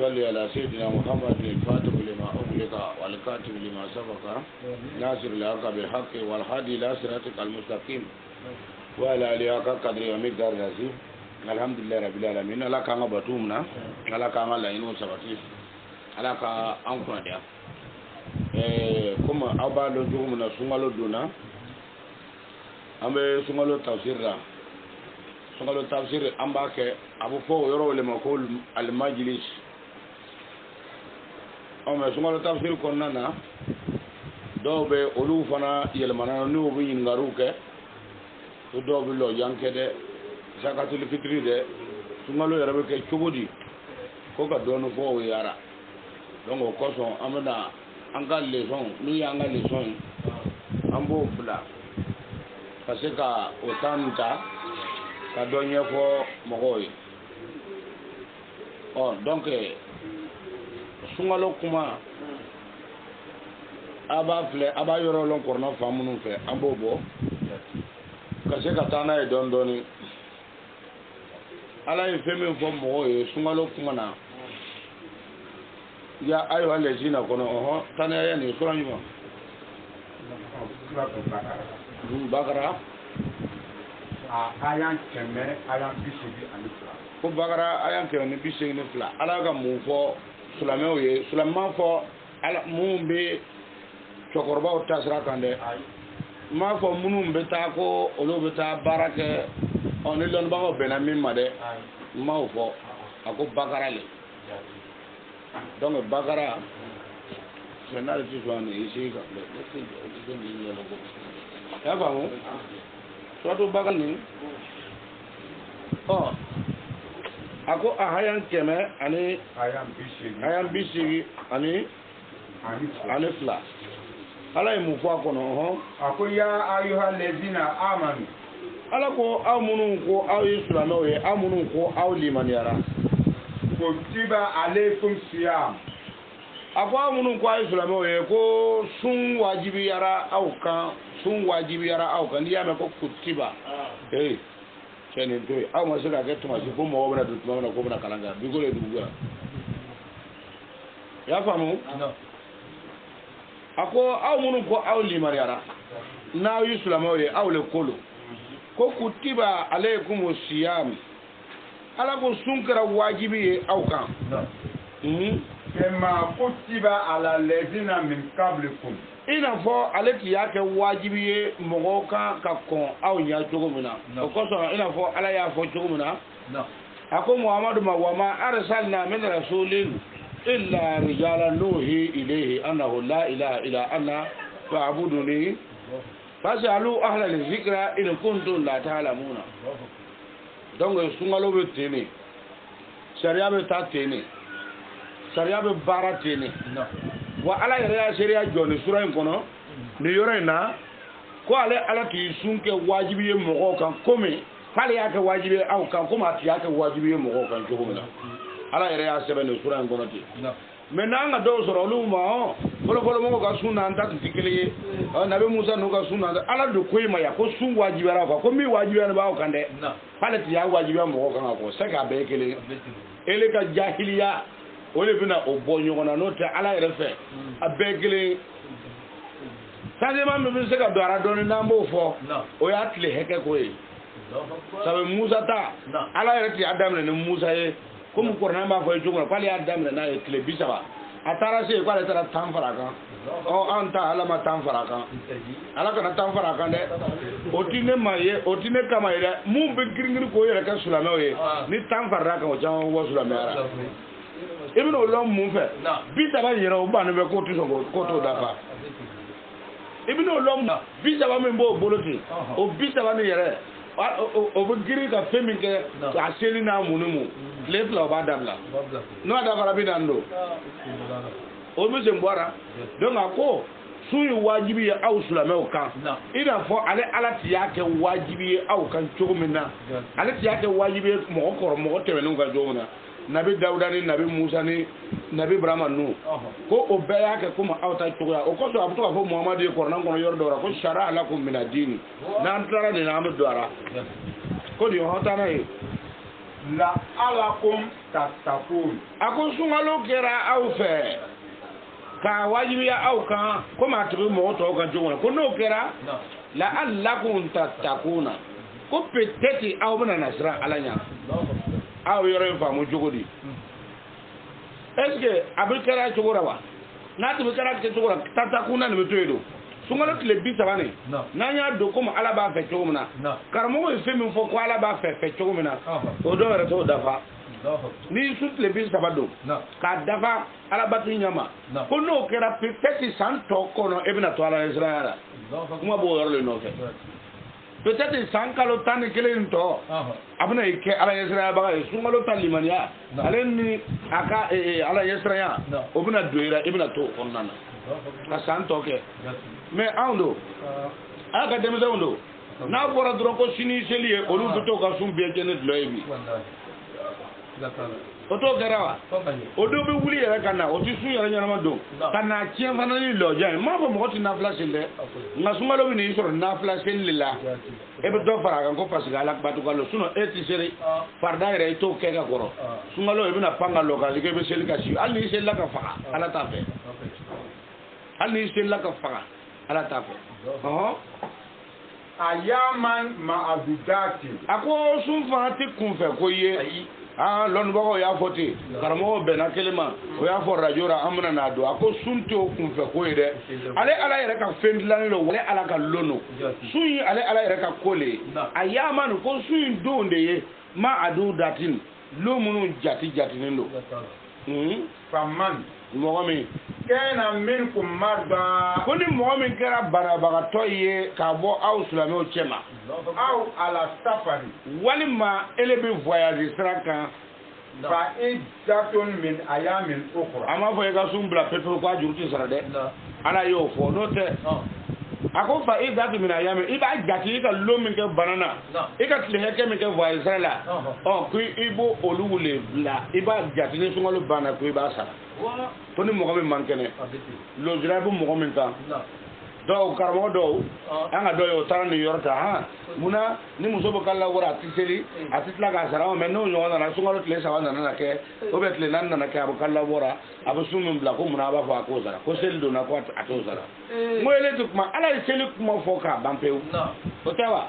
صلي على سيدنا محمد الفاتح لما أغلق والكاتب لما سبق ناصر الحق بالحق والهادي إلى صراطك المستقيم وعلى آله قدر ومقدار العظيم الحمد لله رب العالمين على كان باتومنا على كان لا ينو سبتي على كان أنكم ده كما أبا لجومنا سمالو دونا أم سمالو تفسير سمالو تفسير أم باك أبو فو يرو لما يقول المجلس mais sungalo tafsir konna na do be olu fana yelmana no bu yingaru ke to do bi lo yanke de zakatul fitri de sungalo yarabe ke chugudi ko ga donu fo yara donc ko so amana angal leçon nu yangal leçon ambo bla parce que otanta ka donye fo mogoy oh donc sungalo kuma aba fle aba yoro lon korna famunu fe ambobo kasi katana e don doni ala e femi fo mo e sungalo kuma na ya ayo alejina kono oho tane ya ni sura nyuma bakara ayan keme ayan bisibi anifla ko bakara ayan keme bisibi anifla ala ga mu fo Sulame ye Sulama fo ala mumbe chokorba utasra kande ma fo munum beta ko olo beta barake on lon ba ko benami made ma fo ako bakara le donc bakara senal ti so ni isi ka le ya ba mo so to bakal ni oh ako ahayan keme ani ayan bisigi ani fla ala mu fa kono ho ako ya ayuha lezina amanu ala ko amunun ko aw islamo ye amunun ko aw liman yara kutiba alaykum siyam ako amunun ko aw islamo ye ko sun wajibi yara aw kan ya me ko kutiba kene to aw ma sura ke tuma si ko mo wona du tuma ko bana kalanga bi ko le duga ya famu no ako aw munun ko aw limar yara na islamo ye aw le kolo ko kutiba alaykum siyam ala ko sunkara wajibi ye aw kan kama kutiba ala ladina min qablikum ina fo ale ti yake wajibi ye mogo kan ka kon aw nya jogo mina o ko so ina fo ala ya fo jogo mina no ako muhammadu ma wa ma arsalna min rasulin illa rijalan nuhi ilayhi annahu la ilaha illa ana fa'buduni fasalu ahla al-zikra in kuntum la ta'lamuna donc sungalo be tene sharia be ta tene sharia be bara tene no wa ala yɛrɛ ya seria jɔni sura in kɔnɔ ni yɔrɔ in na ko ale ala ti sunke wajibi ye mogo kan komi fale yake wajibi aw kan ko ma ti yake wajibi ye mogo kan jogo mina ala yere ya sebe ne sura ngonoti maintenant nga do soro lu ma folo mo ka sunna anta tikele nabi Musa no ka sunna ala do koy ma ya ko sun wajibi ra ko mi wajibi na ba o kan de fale ti ya wajibi mogo kan ko se ka be kele ele ka jahiliya ole bina o bonyo na no te ala yere fe abegele sanje ma me se ka do ara do ni na mo fo o ya tle heke ko e sabe Musa ta ala yere ti adam ne Musa ye comme korna ma fo jogo pali adam na e tle bisaba atara se ko ala tara tamfara kan o anta ala ma tamfara kan ala kana tamfara kan de otine maye otine kama ire mu be giringiri ko yere ka sulame o ye ni tamfara kan o jan wo sulame ara ibn olom mu fe bisaba yere o ba ne be ko tu so ko to dafa ibn olom bisaba me bo boloti o bisaba ne yere o be giri ka femi ke a seli na munumu le fla ba dabla no da fara bi dando o be se mbora donc ako suyi wajibi ya aw sulame o kan ina fo ale ala ti yake wajibi aw kan chogumina ale ti yake wajibi mo ko mo tebe no ga jomuna nabi Dawuda ni nabi Musa ni nabi Ibrahima nu ko o be yake kuma aw ta chogoya o ko so abuto fo Muhammad ko nan ko yor dora ko shara lakum min ad-din nan tara ni na dora ko di hota na e la alakum tatakun ako sungalo kera aw fe ka wajibi ya aw kan ko ma tubu mo to kan jongona ko no kera la allakum tatakuna ko peteti aw bana nasra alanya aw yoro fa mo jogodi est ce que abul kera jogora wa na tubu kera ke jogora tatakuna ne metoedo sungalo tile bi sabane nanya do ko ala ba fe jogomna karamo e femi fo ko ala ba fe jogomna o do re to dafa ni sutle bis sabado ka dafa ala batu nyama ko no kera peut-être san to kono ebina to ala Israël kuma bo yor le no fe peut-être san kalo tan kele to abuna ke ala Israël ba sungalo tan limania alen ni aka ala Israël obuna doira ebina to konnana ka san to ke mais ando aka demza ando na bora dron ko sini selie olu to ka sum be jenet loyebi oto garawa odo be wuli yere kana o ti sun yere nyama do kana chien fana ni loja ma bo mo ti na flash le nga suma lo ni soro na flash le la e be do fara kan ko pasi ala batu ko lo suno e ti sere farda yere to ke ga goro suma lo e be na panga lo ka ke be sel ka si ali sel la ka fa ala ta fe ali sel la ka fa ala ta fe ayaman ma'adudati ako sun fana ti kun fe ko ye lon bago ya foti karamo bena kelema o ya for rajora amna na do ako sunti o kun fe ko ide ale ala yere ka fendlan lo wale ala ka lono suyi ale ala yere ka kole ayama no ko suyi do ndeye ma adu datin lo munu jati nindo faman mogomi kena minkum marda koni mogomi kera barabaga toye ka bo aw sulame o chema aw ala safari walima elebe voyage sraka fa iddatun min ayamin ukhra ama fo ga sumbla petrol ko ajurti sara de ana yo fo no te ako fa iddatu min ayamin iba jati ka lomi ke banana ika tle heke mi ke voyage sala o ku ibo oluwule bla iba jati ni sungalo bana ku iba sara to ni mogo min mankene lo jira bu mogo min kan do karamo do anga do yo tarani yorta ha muna ni muso bo kala wora tiseli atitla ga sara me no yo na sungalo tle sawa na ke o be tle nan na ke abu kala wora abu sumum bla ko muna ba fa ko sara ko sel do na ko ato sara mo ele to kuma ala sel kuma foka bampew o tawa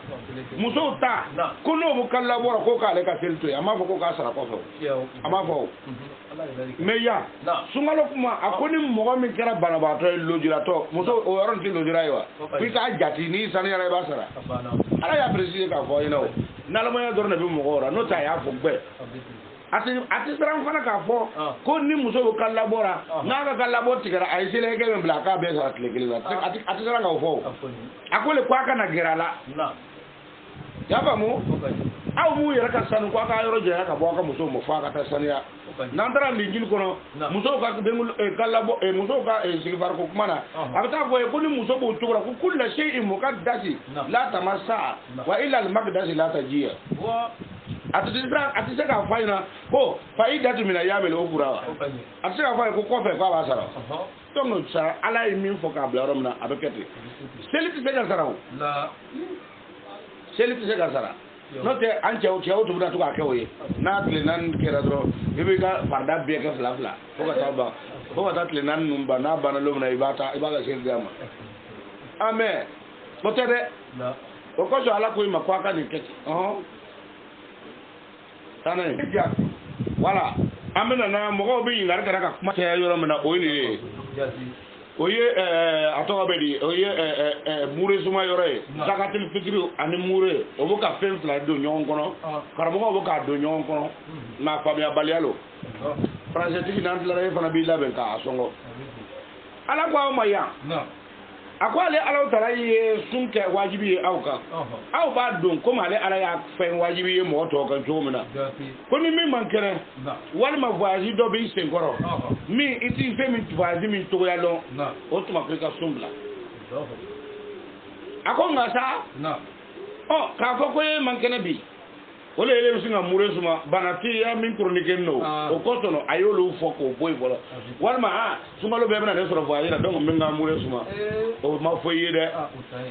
muso ta ko no bo kala wora ko ka le ka sel to ama ko ka sara ko fo ama fo me ya sungalo kuma akoni mogo min kera banabato lojira to muso o yoron ti lojira yiwa fi ka jati ni sani yara ba sara ala ya préciser ka fo ina o nalama ya dorna bi mogo ora no ta ya fo gbe ati saram fana ka fo ko ni muso ko kallabora na ka kallabo tigara ay sele ke be bla ka be sara tlekeli ati saram ka fo akole kwa kana gerala ya ba mu aw mu yara ka sanu kwa ka yoro je ka bo ka muso mo fa ka ta saniya n'an taara linjili kɔnɔ musow ka ka labɔ musow ka sigifariko kuma na a bɛ taa fɔ ye ko ni muso b'o cogo la ko kulla shay'in muqaddasi la tamassa wa illa al-maqdasi la tajiya a tɛ se k'a fɔ a ɲɛna ko fa'idatu min ayyamil ukhra wa a tɛ se k'a fɔ a ye ko kɔfɛ k'a b'a sara donc sara ala ye min fɔ k'a bila yɔrɔ min na a bɛ kɛ ten seli tɛ se ka sara o seli tɛ se ka sara n'o tɛ an cɛw tun bɛna to k'a kɛ o ye n'a tile naani kɛra dɔrɔn i b'i ka farida bɛɛ kɛ fila fila fo ka taa ban fo ka taa tile naani ninnu ban n'a banna don min na i b'a ka seli d'a ma amen o tɛ dɛ o kosɔn ala ko i ma ko a ka nin kɛ ten tanɛ voilà an bɛna na mɔgɔw bɛ ɲininkali kɛra ka kuma caya yɔrɔ min na o ye nin ye o ye a tɔgɔ bɛ di o ye mure suma yɔrɔ ye zakatil fitiri ani mure o bɛ ka fɛn fila don ɲɔgɔn kɔnɔ karamɔgɔw bɛ k'a don ɲɔgɔn kɔnɔ nka faamuyabaliya lo faransɛtigi n'an tilara e fana b'i labɛn k'a sɔngɔ ala ko aw ma yan a ko ale ala taala ye sun kɛ wajibi ye aw kan aw b'a dɔn komi ale ala y'a fɛn wajibi ye mɔgɔ tɔw kan cogo min na ko ni min man kɛnɛ walima voyage dɔ b'i senkɔrɔ min i t'i fɛn min voyage min cogoya dɔn o tuma ko i ka sun bila a ko nka sa k'a fɔ ko e man kɛnɛ bi o le yɛlɛ bɛ sin ka mure suma bana tɛ ya min chronique n'o o kosɔn a y'olu fɔ k'o bɔ yen fɔlɔ walima sunkalo bɛɛ bɛna ne sɔrɔ voyage la donc n bɛ n ka mure suma o ma fɔ i ye dɛ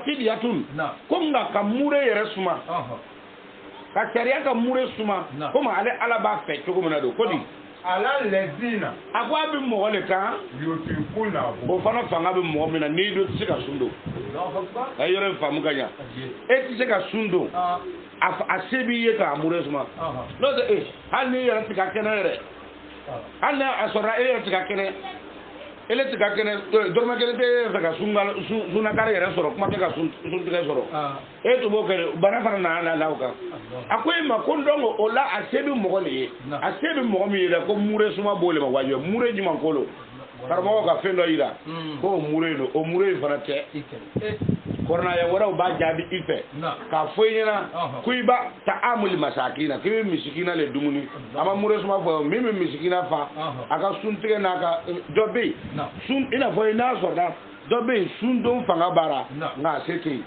fidiyatun ko nka ka mure yɛrɛ suma ka sariya ka mure suma komi ale ala b'a fɛ cogo min na don ko di ala lɛzina a ko a bɛ mɔgɔ le kan yutikuna o fana fanga bɛ mɔgɔ min na n'i do tɛ se ka sun don a ye yɔrɔ in faamu ka ɲa e tɛ se ka sun don a se b'i ye k'a mure suma n'o tɛ hali n'i yɛrɛ tɛ ka kɛnɛ yɛrɛ hali n'a sɔrɔla e yɛrɛ tɛ ka kɛnɛ ele tɛ ka kɛnɛ dɔrɔmɛ kelen tɛ e fɛ ka sunnakari yɛrɛ sɔrɔ kuma tɛ ka suntigɛ sɔrɔ e tun b'o kɛ bana fana nana la o kan a ko e ma ko donc o la a se bɛ mɔgɔ de ye a se bɛ mɔgɔ min ye dɛ ko mure suma b'o le ma wajibi mure jumɛn ko lo karamɔgɔ ka fɛn dɔ yira ko o mure don o mure in fana tɛ kɔrɔnaya wɛrɛw b'a jaabi i fɛ k'a fɔ i ɲɛna ko i b'a ta'amul masakina k'i bɛ misikina le dumuni a ma mure suma fɔ min bɛ misikina fa a ka suntigɛ n'a ka dɔ bɛ yen sun i n'a fɔ n'a sɔrɔla dɔ bɛ yen sun don fanga b'a la nka a se tɛ yen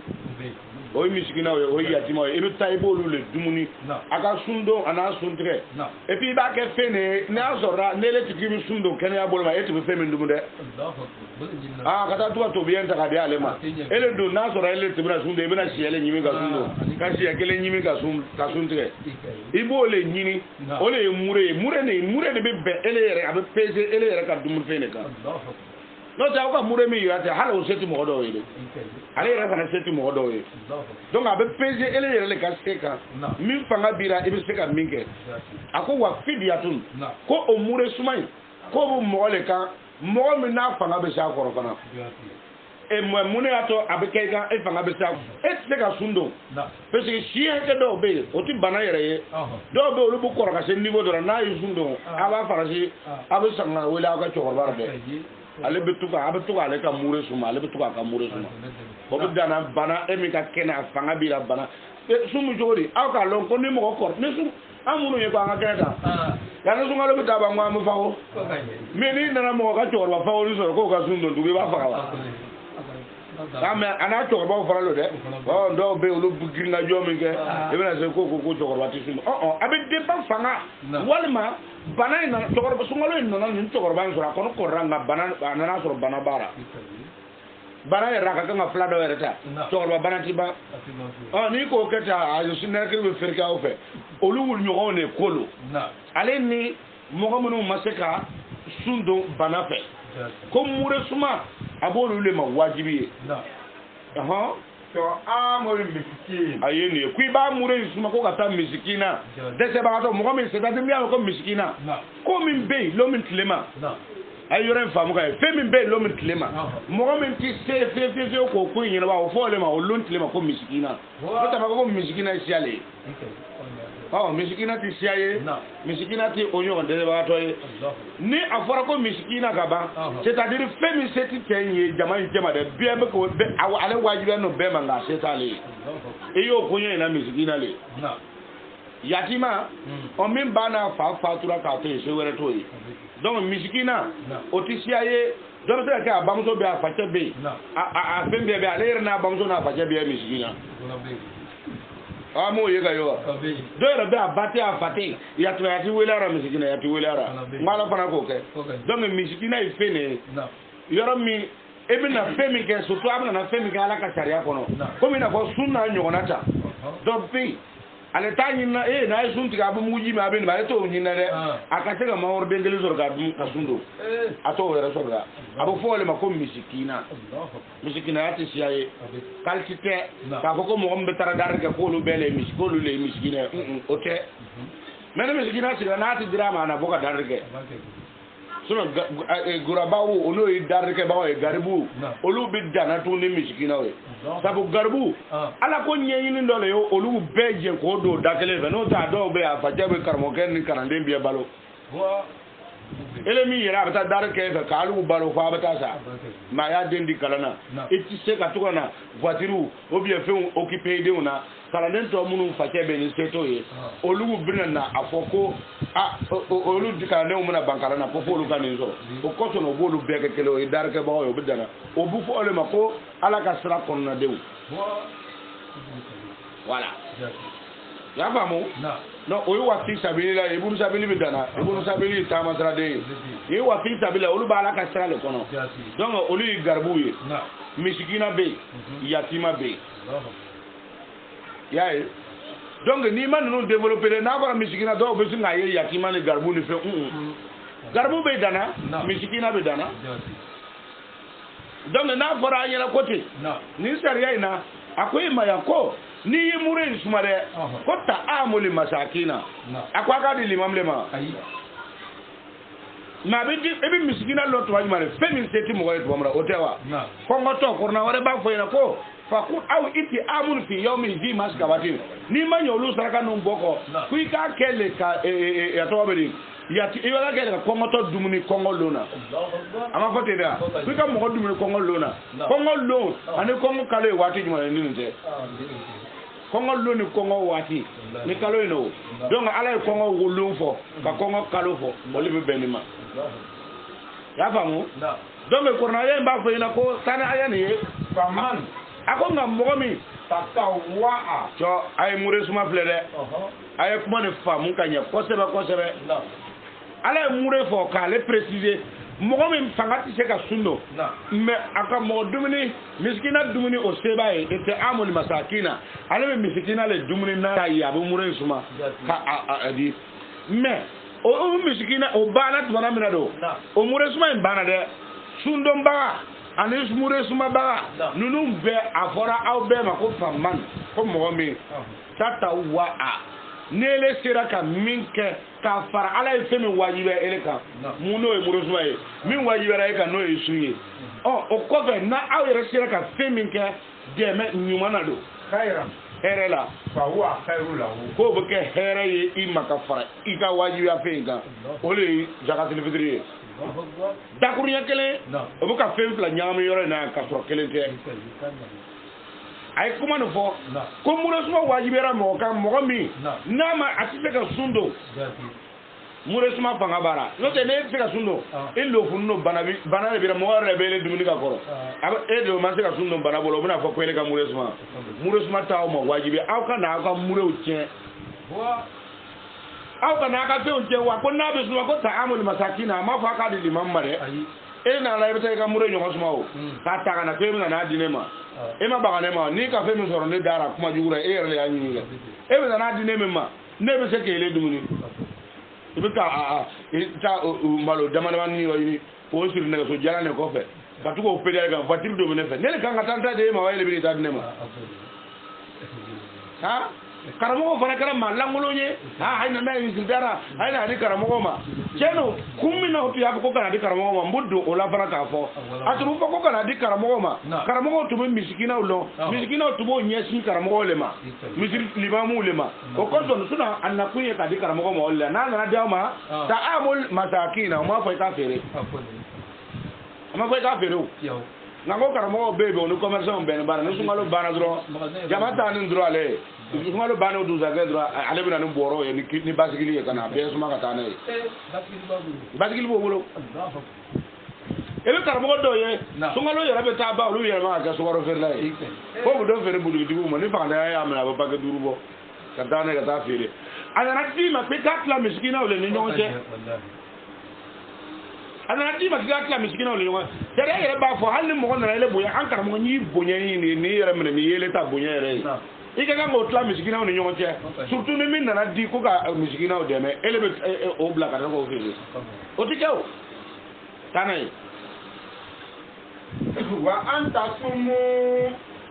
o ye misikinaw ye o ye yatimaw ye i bɛ taa i b'olu le dumuni a ka sun don a n'a suntigɛ et puis i b'a kɛ fɛn de ye n'a sɔrɔla n'ele tɛ k'i bɛ sun don kɛnɛya bolo ma e tɛ bɛ fɛn min dun dɛ ka taa to ka tobiyɛn ta ka di ale ma ele don n'a sɔrɔ ele tɛ bɛna sun don i bɛna siyɛle ɲimi ka sun don ka siyɛ kelen ɲimi ka sun tigɛ i b'o le ɲini o le ye mure ye mure de bɛ bɛn ele yɛrɛ a bɛ pese ele yɛrɛ ka dumuni fɛn de kan n'o tɛ aw ka mure min yira tɛ hali o se tɛ mɔgɔ dɔw ye dɛ ale yɛrɛ fana se tɛ mɔgɔ dɔw ye donc a bɛ pese ele yɛrɛ le ka se kan min fanga bira i bɛ se ka min kɛ a ko wa fidiyatun ko o mure suma in k'o bɛ mɔgɔ le kan mɔgɔ min n'a fanga bɛ se a kɔrɔ fana mun y'a to a bɛ kɛ i kan e fanga bɛ se a e tɛ se ka sun don parce que si hakɛ dɔw bɛ yen o tɛ bana yɛrɛ ye dɔw bɛ yen olu bɛ kɔrɔ ka se niveau dɔ la n'a ye sun don a b'a farasi a bɛ san ka wele aw ka cɛkɔrɔba fɛ ale bɛ to k'ale ka mure suma ale bɛ to k'a ka mure suma o bɛ danna bana e min ka kɛnɛ a fanga b'i la bana sun bɛ cogo di aw k'a dɔn ko ni mɔgɔ kɔrɔ ni sun an minnu ye ko an ka kɛnɛ kan yanni sunkalo bɛ taa ban ko an bɛ fago mais n'i nana mɔgɔ ka cɛkɔrɔba fagoli sɔrɔ k'o ka sun don tugun i b'a faga wa mais a n'a cɛkɔrɔbaw fana don dɛ dɔw bɛ yen olu girinka min kɛ i bɛna se ko cɛkɔrɔba tɛ sun a bɛ dépend fanga walima bana in nana sunkalo in nana nin cɛkɔrɔba in sɔrɔ a kɔni kɔrɔla nka a nana sɔrɔ bana b'a la bana yɛrɛ a ka kan ka fila dɔ yɛrɛ ta cɛkɔrɔba bana tɛ ban n'i k'o kɛ ten a sinɛrɛkiri bɛ fereke aw fɛ olu wuliɲɔgɔnw de ko lo ale ni mɔgɔ minnu ma se ka sun don bana fɛ ko mure suma a b'olu le ma wajibi ye amori miskin a ye nin ye ko i b'a mure suma ko ka taa misikina dɛsɛbagatɔ mɔgɔ min c'est à dire min y'a ko misikina ko min bɛ yen lo min tilema a ye yɔrɔ in faamu ka ye fɛn min bɛ yen lo min tilema mɔgɔ min tɛ se fiyewu k'o ko in ɲɛnabɔ o fɔ ale ma o lo tilema ko misikina o tama ko misikina ye siyale ye misikina tɛ siya ye misikina tɛ o ɲɔgɔn dɛsɛbagatɔ ye ni a fɔra ko misikina ka ban c'est à dire fɛn min se tɛ cɛ in ye jama in cɛ ma dɛ bɛɛ bɛ k'o ale wajibiya n'o bɛɛ ma nka se t'ale ye i y'o koɲɛ in na misikina le yatima o min bana fa fatura ka to se were to yi donc miskina o ti siaye donc c'est ka bamso be a fache be a fembe be ale na bamso na fache be miskina amo yega yo do era be abate a fate ya to ya ti welara miskina ya ti welara ngala fana ko ke donc miskina i fene yoro mi ebina femi ke surtout abna na femi ke ala ka sharia kono comme ina ko sunna nyonata donc pe ale tanyi na na sunti ka bu muji ma ben ba to nyina de akate ga mawor dengeli zor ga dum ka sundo ato wera sobra abu fole ma ko miskina ati siaye kaltite ka ko mo gombe tara dar ke ko lu bele miskolu le miskina ote mena miskina sila na ati drama na boka dar ke sono gurabawu ono yi darke bawo e garbu olu bi dana to ni miskina we sabu garbu ala ko nyeyin ndole yo olu beje ko do dakele be no ta do be afaje be karmo ken ni kanande bi balo elemi yera bata darke be kalu balo fa bata sa ma ya dendi kalana eti se ka tukana voiture o bien fe occuper de una kalanden to munu fache be ni seto ye olu birna na afoko olu dikane o muna bankara na fofo olu kan nzo o ko to no bolu beke kelo e darke ba o bidana o bu fo ole mako ala ka sra kon na dew voilà ya famo no o yi wa fi sabili la ibunu sabili bidana ibunu sabili tama sra de yi wa fi sabili olu ba ala ka sra le kono donc olu yi garbu ye miskina be yatima be yaye donc ni man non développer na ba miskina do be singa ye yatima ni garbu ni fe garbu be dana miskina be dana donc na fara yela côté ni sariya ina akwai mayako ni yimure sumare ko ta amuli masakina akwa ka di limam lema ma be di ebi miskina lo to wajmare fe min seti mo wayto mamra otewa ko ngoto korna ware ba fo ina ko fakun aw iti amun fi yawmin zi maskabatin ni manyolu saraka no boko kuika kele ka ya to bedi ya ti iwala kele ka kongo to dumuni kongo lona ama fote da kuika mo dumuni kongo lona kongo lo ani kongo kale wati juma ni nte kongo lo ni kongo wati ni kalo ino donc ala kongo wulun fo ka kongo kalo fo boli be benima ya famu donc ko na ye mba fo ina ko sana ayani faman ako nga mogomi tatawa cho ay mure suma flere ay kuma ne famu kanya kosebe kosebe ala mure fo ka le préciser mogomi fangati se ka sundo mais aka mo dumuni miskina dumuni o seba e te amul masakina ala miskina le dumuni na ya bu mure suma ka adi mais o miskina o bana tuma mina do o mure suma en bana de sundo mba ani mure suma baga nunu be afora aw be ma ko famman ko mo mi tata wa a nele sira ka minke ka fara ala e femi wajibe eleka muno e mure suma e min wajibe ra e ka no e suye o ko be na aw yere sira ka femi ke de me nyumana do khairan herela fa huwa khairu lahu ko be ke here ye i maka fara i ka wajibe afenga ole zakatul fitri dakurunya kelen o bu ka fen fila nyami yoro na ka so kelen te ay kuma no fo ko mure suma wajibera mo kan mo mi na ma atise ka sundo mure suma fanga bara no te ne se ka sundo e lo funno bana be mo rebele dumuni ka koro aba e do ma se ka sundo bana bolo buna fo ko ele ka mure suma taw mo wajibe aw kana ka mure uche aw kana ka fe unje wa ko na be suma ko ta amul masakina ma fa ka di limam mare e na la ibta ka mure nyoma suma o ka ta kana fe na dinema e ma bagane ma ni ka fe mi soro ne dara kuma jugura e yere ya nyinga e be na dinema ma ne be se ke le dumuni ibe ka ta malo damana ni yo ni o sir ne so jala ne ko fe ka tuko pedal ga voiture do ne fe ne ka ngata de ma wayle bi ta dinema ha karamogo fana kara ma langolo nye ha hayna na yin dara hayna di karamogo ma cheno kummi na hotu yabo ko kana di karamogo ma mbuddu o la fara ka fo aturu ko kana di karamogo ma karamogo tumo misikina ulo misikina tumo nyesi karamogo le ma misir limamu le ma o ko don suna annakuye ka di karamogo ma olla na na da ma ta'amul masakina ma fa ka fere ama fa ka fere nango karamo bebe onu commerçant ben bar ne sungalo bana dro jamata ni dro ale sungalo bana du zaga dro ale bina ni boro ni basigili kana be suma ka tane basigili bo bolo ebe karamo do ye sungalo yera be ta ba lu yera ma ga sugaro fer lai ko bu do fer bu du mo ni fa da ya amna ba ga duru bo ka tane ka ta fere ana ti ma pe ta la miskina ole ni nyonje ana ti ma ga la miskina ole nyonje tere yera ba fo hal ni mo na le boya an karamo ni bonya ni yera me ni yele ta bonya yere ike ga mo tla miskina ole nyonje surtout ni min na di ko ga miskina o deme ele be o bla ka ko fere o ti kew tanay wa anta sumu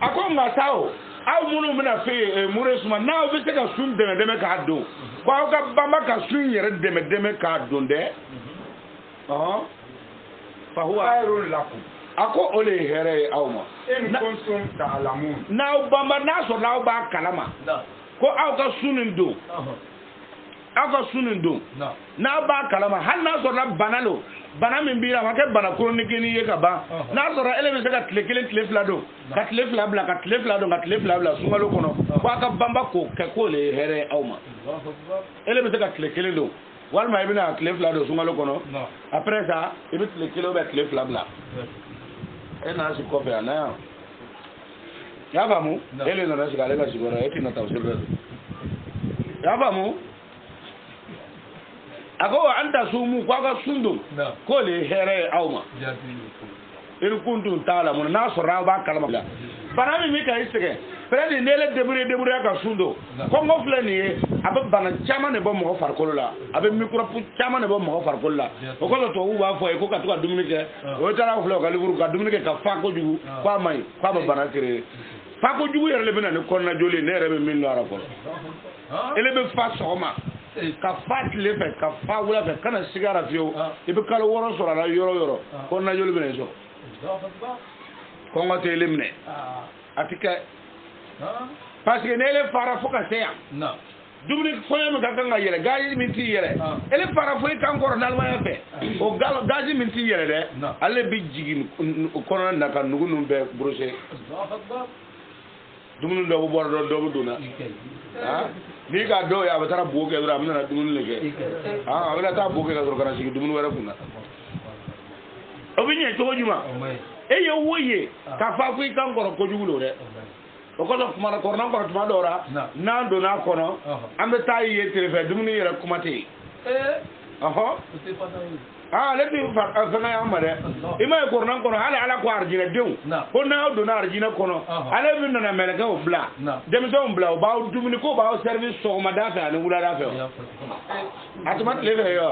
akonga sao aw munu mina fe mure suma na o be se ka sun deme ka do ko aw ka bamba ka sun yere deme ka do de fa huwa khairul lakum ako ole here awma in kuntum ta'lamun na bamba na so na ba kalama ko aw ka sunin do aka sunin do na ba kalama hal na so na banalo bana min bira ma ke bana chronique ni ye ka ba na so ra ele be se ka tle fla do ka tle fla bla ka tle fla do ka tle fla bla sungalo kono ko aka bamba ko ke ko le here awma ele be se ka tle do wal ma ibina tle fla do sungalo kono après ça ibi tle be tle fla bla ena si ko fe ana ya ba mu ele na rasi ka le ka sigoro e tina tawsir ya ba mu ako anta sumu kwa ga sundu ko le here awma in kuntum ta'lamun na sura ba kalama bana mi ka isege predi nele debure ka sundo ko ngo flani abe bana chama ne bo mo farkolo la abe micro pu chama ne bo mo farkolo la o ko to u ba fo e ko ka to ka dumunike o tara flo ka liburu ka dumunike ka fa ko jugu kwa mai kwa ba bana kire fa ko jugu yere le bena ne konna joli ne rebe min no ara ko ele be fa soma ka fat le fe ka fa wala fe kana sigara fiyo ibe kala woro so la yoro ko na joli bene so ko ngote elimne atika parce que nele fara foka seya dumni foye mi ganga yele gaji min ti yele ele fara foye kan ko dal ma fe o gal gaji min ti yele de alle bi jigin ko non na kan nugu num be brosé dumni do bo do duna ni ka do ya batara boke dura amna dumni leke abela ta boke ka dura kana sigi dumni wara kunna obinye to juma e yo woye ka fa fu kan ko jugulo de o ko kuma na ko na ko tuma dora na do na kono ambe tayi ye telefe dumni yere kuma te le bi fa na ya mare ima ko na kono ala ko arjina dew ko na do na arjina kono ala bi na mele ka o bla dem so bla o ba dumni ko ba o service so ma da fa ne wula da fa atuma telefe yo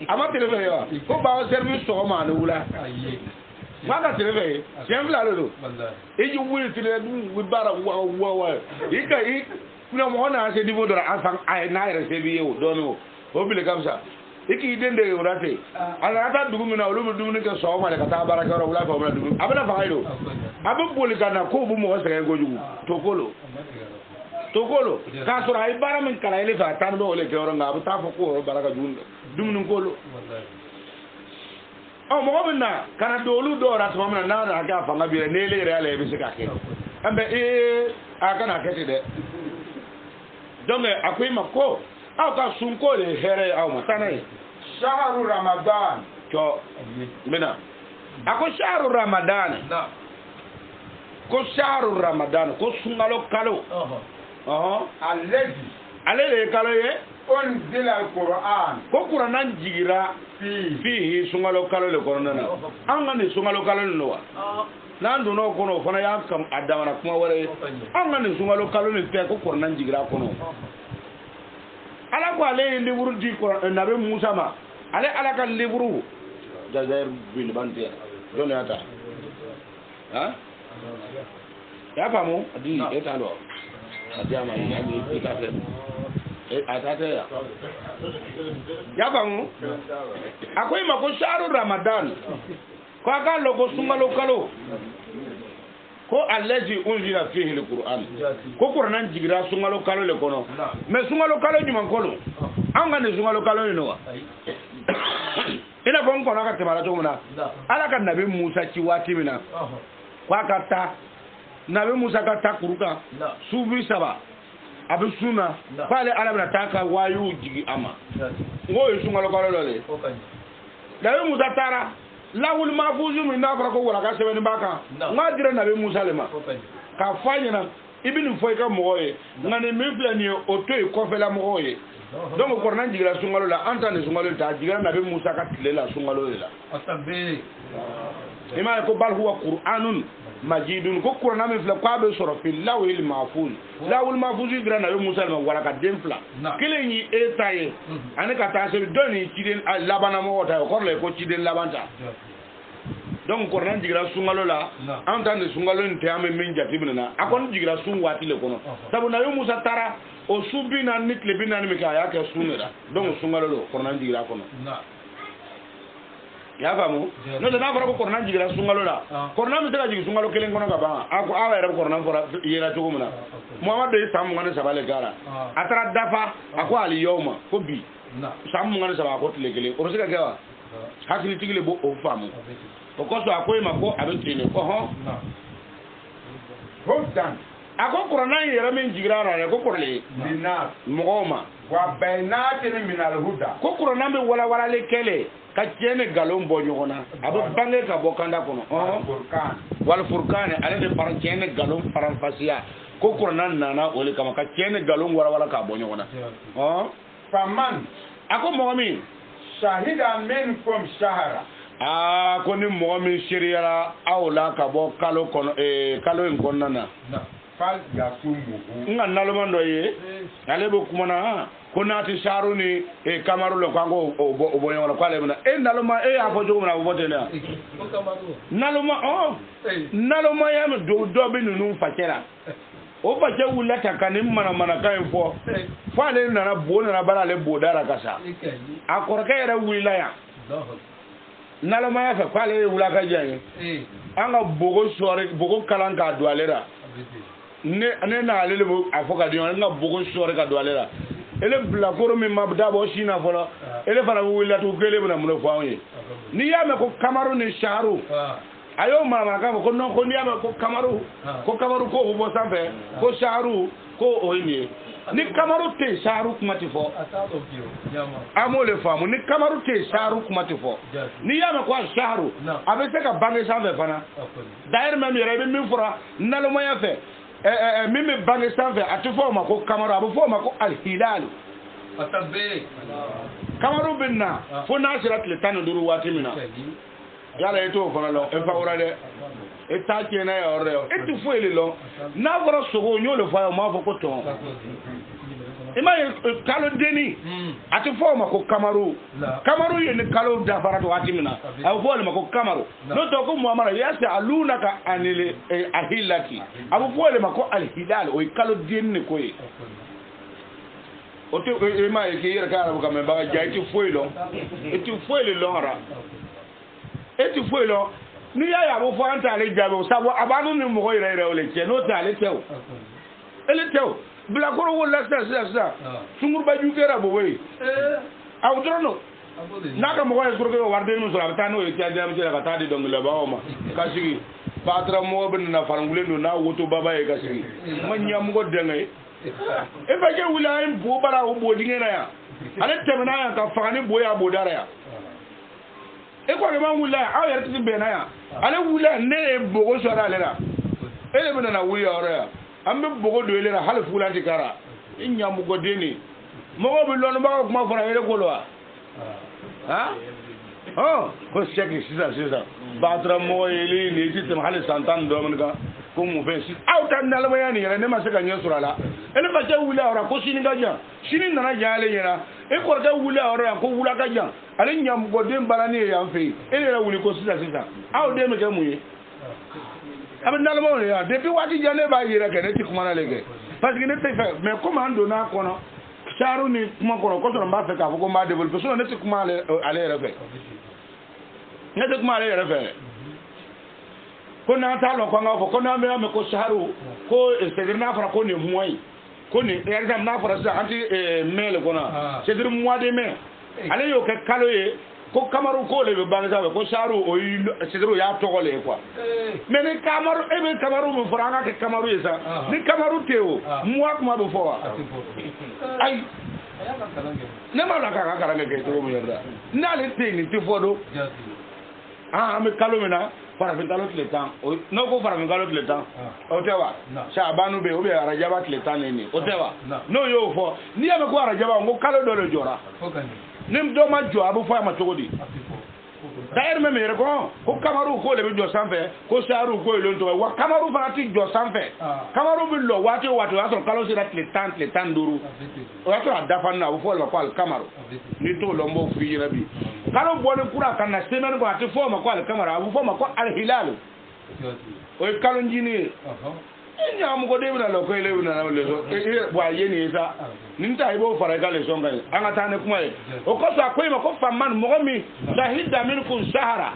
ama telefe yo ko ba o service so ma ne wula maka telefe jem la lo e ju wuli tele wi bara wa ika kuna mo na se divo dora afan ay na rese bi yo dono o bile kamsa iki dende yo rate ala ta dugu mina olu dugu ni ke so ma le kata baraka ro wala fa ma dugu abana fa aydo abu boli kana ko bu mo se go jugu tokolo ka sura ay bara min kala ile fa tan do ole ke ro nga abu ta fa ko baraka jugu dugu ni kolo o mo bina kana dolu do rat mo na na ga fa ngabi ne le re ale bi se ka ke ambe akana kete de donc akoy makko aw ka sunko le here aw matane shahru ramadan to bina ako shahru ramadan ko shahru ramadan ko sungalo kalo alladhi alele kalo ye unzila alquran ko qur'an jigira fi sungalo kalo le korona an ga ni sungalo kalo no wa nan do no kono fana ya kam adamana kuma wore an ga ni sungalo kalo ni te ko qur'an jigira kono ala ko ale liburu di qur'an nabe musa ma ale ala kan liburu jazair bil bantia dole ata ya famu adi etalo adiama ni ani itafe atate ya famu akoy mako sharu ramadan ko aka logo sungalo kalo ko allazi unzila fihi alquran ko qur'an jigira sungalo kalo le kono me sungalo kalo juman kolo anga ne sungalo kalo ni no ina fɔ n kɔnɔ ka tɛmɛ a la cogo min na ala ka nabi musa ci waati min na k'a ka taa nabi musa ka taa kuru kan sufi 3 a bɛ sun na k'ale ala bɛna taa ka waayuw jigi a ma n k'o ye sunkalo kalo dɔ de ye nabi musa taara lawul mahfuzu min n'a fɔra ko waraka sɛbɛnni b'a kan n k'a dira nabi musa le ma k'a fɔ a ɲɛna i bɛ nin fɔ i ka mɔgɔw ye nka nin min filɛ nin ye o to yen kɔfɛla mɔgɔw ye donc kɔrɔnan jigira sunkalo la an ta nin sunkalo ta jigira nabi musa ka tile la sunkalo de la i m'a ye ko bal huwa qur'anun majidun ko kuranna min filɛ k'a bɛ sɔrɔ fi lawil mahfuz lawil mahfuz dira nabi musa ma waraka den 2 kelen yi e ta ye ani ka taa se dɔ nin ciden labanna mɔgɔ ta ye o kɔrɔ la ko ciden laban ta donc kɔrɔnan jigira sunkalo la an ta nin sunkalo nin tɛ an bɛ min jate minɛ na a kɔni jigira sun waati le kɔnɔ sabu nabi musa taara o su 40 ni tile 40 min kɛ a y'a kɛ sun de la donc sunkalo lo kɔrɔnan jigira kɔnɔ y'a faamu n'o tɛ n'a fɔra ko kɔrɔnan jigira sunkalo la kɔrɔnan bɛ se ka jigin sunkalo kelen kɔnɔ ka ban a ko aw yɛrɛ bɛ kɔrɔnan fɔra yera cogo min na muhamadu ye san 23 le k'a la a taara dafa a ko ali yawma ko bi san 23 a ko tile kelen o bɛ se ka kɛ wa hakilitigi le b'o faamu o kɔsɔn a ko e ma ko a bɛ ten de ko hɔn a ko kɔrɔnan yɛrɛ min jigira a la ko kɔrɔlen mɔgɔw ma wa baynatin min al-huda ko kɔrɔnan bɛ walawalali kɛlɛ ka tiɲɛ ni nkalon bɔ ɲɔgɔn na a bɛ bange ka bɔ kanda kɔnɔ wal furqan ale de fara tiɲɛ ni nkalon faranfasiya ko kɔrɔnan nana o de kama ka tiɲɛ ni nkalon walawala k'a bɔ ɲɔgɔn na faman a ko mɔgɔ min shahida minkum shahara ko ni mɔgɔ min seriyara aw la ka bɔ kalo kɔnɔ kalo in kɔnɔna na n ka naloma dɔ ye ale bɛ kuma na ko n'a tɛ saru ni kamaru la k'an k'o bɔ ɲɔgɔn na k'ale bɛna naloma y'a fɔ cogo min na a bɛ fɔ ten de wa nalomaya min dɔ bɛ ninnu facɛ la o facɛ wulila ta ka nin manamanakan in fɔ fo ale nana bo nana bala ale bo da la ka sa a kɔrɔkɛ yɛrɛ wulila yan nalomaya fɛ k'ale ye wula ka jan ye an ka bogo kalan k'a don ale la ne n'ale de bɛ a fɔ ka di ɲɔgɔn ne ka bogo sɔɔri ka don ale la ele bilakoro min ma dabɔ sin na fɔlɔ ele fana wulila tugun k'ele bɛna mun de fɔ anw ye n'i y'a mɛn ko kamaru ni saharu a y'o manamanakan fɔ ko non ko n'i y'a mɛn ko kamaru ko o bɛ bɔ sanfɛ ko saharu ko o ye nin ye ni kamaru tɛ yen saharu kuma tɛ fɔ an b'o de faamu ni kamaru tɛ yen saharu kuma tɛ fɔ n'i y'a mɛn ko saharu a bɛ se ka bange sanfɛ fana d'ailleurs même yɛrɛ i bɛ min fɔra nalomaya fɛ min bɛ bange sanfɛ a tɛ fɔ o ma ko kamaru a bɛ fɔ o ma ko alihilal kamaru bɛ na fo n'a sera tile 15 waati min na yala e t'o fana lɔn e fawura dɛ e t'a tiɲɛna ye yɔrɔ dɛ e tɛ foyi de lɔn n'a fɔra sogo n y'o de fɔ a ye o m'a fɔ ko tɔn i m'a ye kalo denni a tɛ fɔ o ma ko kamaru kamaru ye ni kalo dafara waati min na a bɛ fɔ o de ma ko kamaru n'o tɛ ko muhamadu yase aluna ka anile ahilati a bɛ fɔ o de ma ko alihilal o ye kalo denni de ko ye o tɛ e m'a ye k'i yɛrɛ ka arabu kan mɛ baga ja i tɛ foyi lɔn i tɛ foyi de lɔn ara e tɛ foyi lɔn n'i y'a ye a bɛ fɔ an t'ale jaabi o sabu a b'an ni mɔgɔ yɛrɛ o le cɛ n'o tɛ ale tɛ o ele tɛ o bilakoro wolola sisan sunkuruba ju kɛra bobo ye a dɔrɔn don n'a ka mɔgɔ ye soroke wariden min sɔrɔ a bɛ taa n'o ye cɛn la ka taa di dɔnkilibagaw ma ka sigi patara mɔgɔ bɛ nana farangulen don n'a woto baba ye ka sigi ma ɲɛmɔgɔ dɛngɛ e fɛ kɛ wuli an ye bo bara o bo dingɛ na yan ale tɛmɛna yan ka faga ni bo ye a bo dara yan e kɔni ma wuli yan aw yɛrɛ tigi bɛnna yan ale wuli yan ne ye bogo sɔrɔ ale la e de bɛ nana wuli yɔrɔ yan an bɛ bogo don ele la hali fulan ti kara i ɲamɔgɔ den de mɔgɔw bɛ lɔnnibagaw kuma fɔra yɛrɛ ko wa ko sɛki sisan batura mɔgɔ ye nin ti tɛmɛ hali san 10 dɔɔnin kan ko mun fɛ aw ta nalamaya nin yɛrɛ ne ma se ka ɲɛ sɔrɔ a la e ne facɛ wuli a yɔrɔ ko sini ka jan sini nana jan ale ɲɛna e kɔrɔkɛ wuli a yɔrɔ yan ko wula ka jan ale ɲamɔgɔ den balani ye yan fɛ yen e yɛrɛ wuli ko sisan aw den bɛ kɛ mun ye a bɛ nalamaw de yan depuis waati jan ne b'a yɛrɛ kɛ ne ti kuma n'ale kɛ parce que ne tɛ fɛ mais comme an donna a kɔnɔ saru ni kuma kɔnɔ kosɔn n b'a fɛ k'a fɔ ko n b'a développer sinon ne tɛ kuma ale yɛrɛ fɛ ne tɛ kuma ale yɛrɛ fɛ ko n'an t'a lɔn ko an k'a fɔ ko n'an bɛ mɛn ko saru ko c'est-à-dire n'a fɔra ko nin mois in ko nin par exemple n'a fɔra sisan an ti mai le kɔnɔ c'est-à-dire mois de mai ale y'o kɛ kalo ye ko kamaru ko le be banza ko sharu o sidro ya to gole quoi mais ni kamaru e be kamaru mo franga ke kamaru esa ni kamaru teo moi kuma do fo ay ne ma la ka kala ke to mo yerda na le te ni te fodo me kalomina farafin kalo tile tan no ko farafin kalo tile tan o tɛ wa Shabanu be o be arajaba tile tan ni o tɛ wa n'o y'o fɔ n'i y'a mɛn ko arajaba n ko kalo dɔ de jɔra ni dɔ ma jɔ a bɛ fɔ a ma cogo di d'ailleurs même yɛrɛ ko kamaru ko le bɛ jɔ sanfɛ ko saru ko ye tɔgɔ wa kamaru fana ti jɔ sanfɛ kamaru bɛ lɔ waati o waati o y'a sɔrɔ kalo sera tile tan ni duuru o y'a sɔrɔ a dafa na a bɛ fɔ o ma ko alikamaru n'i t'o lɔn n b'o f'i ɲɛna bi kalo bɔlen kura ka na semaine kɔnɔ a tɛ fɔ o ma ko alikamaru a bɛ fɔ o ma ko alihilalu o ye kalo ncini ye e ɲagamɔgɔ de bɛna lɔ ko ele bɛna na leçon bon a ye nin ye sa nin ta i b'o fara i ka leçon kan ye an ka taa ni kuma ye o kɔsɔn a ko i ma ko famani mɔgɔ min shahida minkum sahara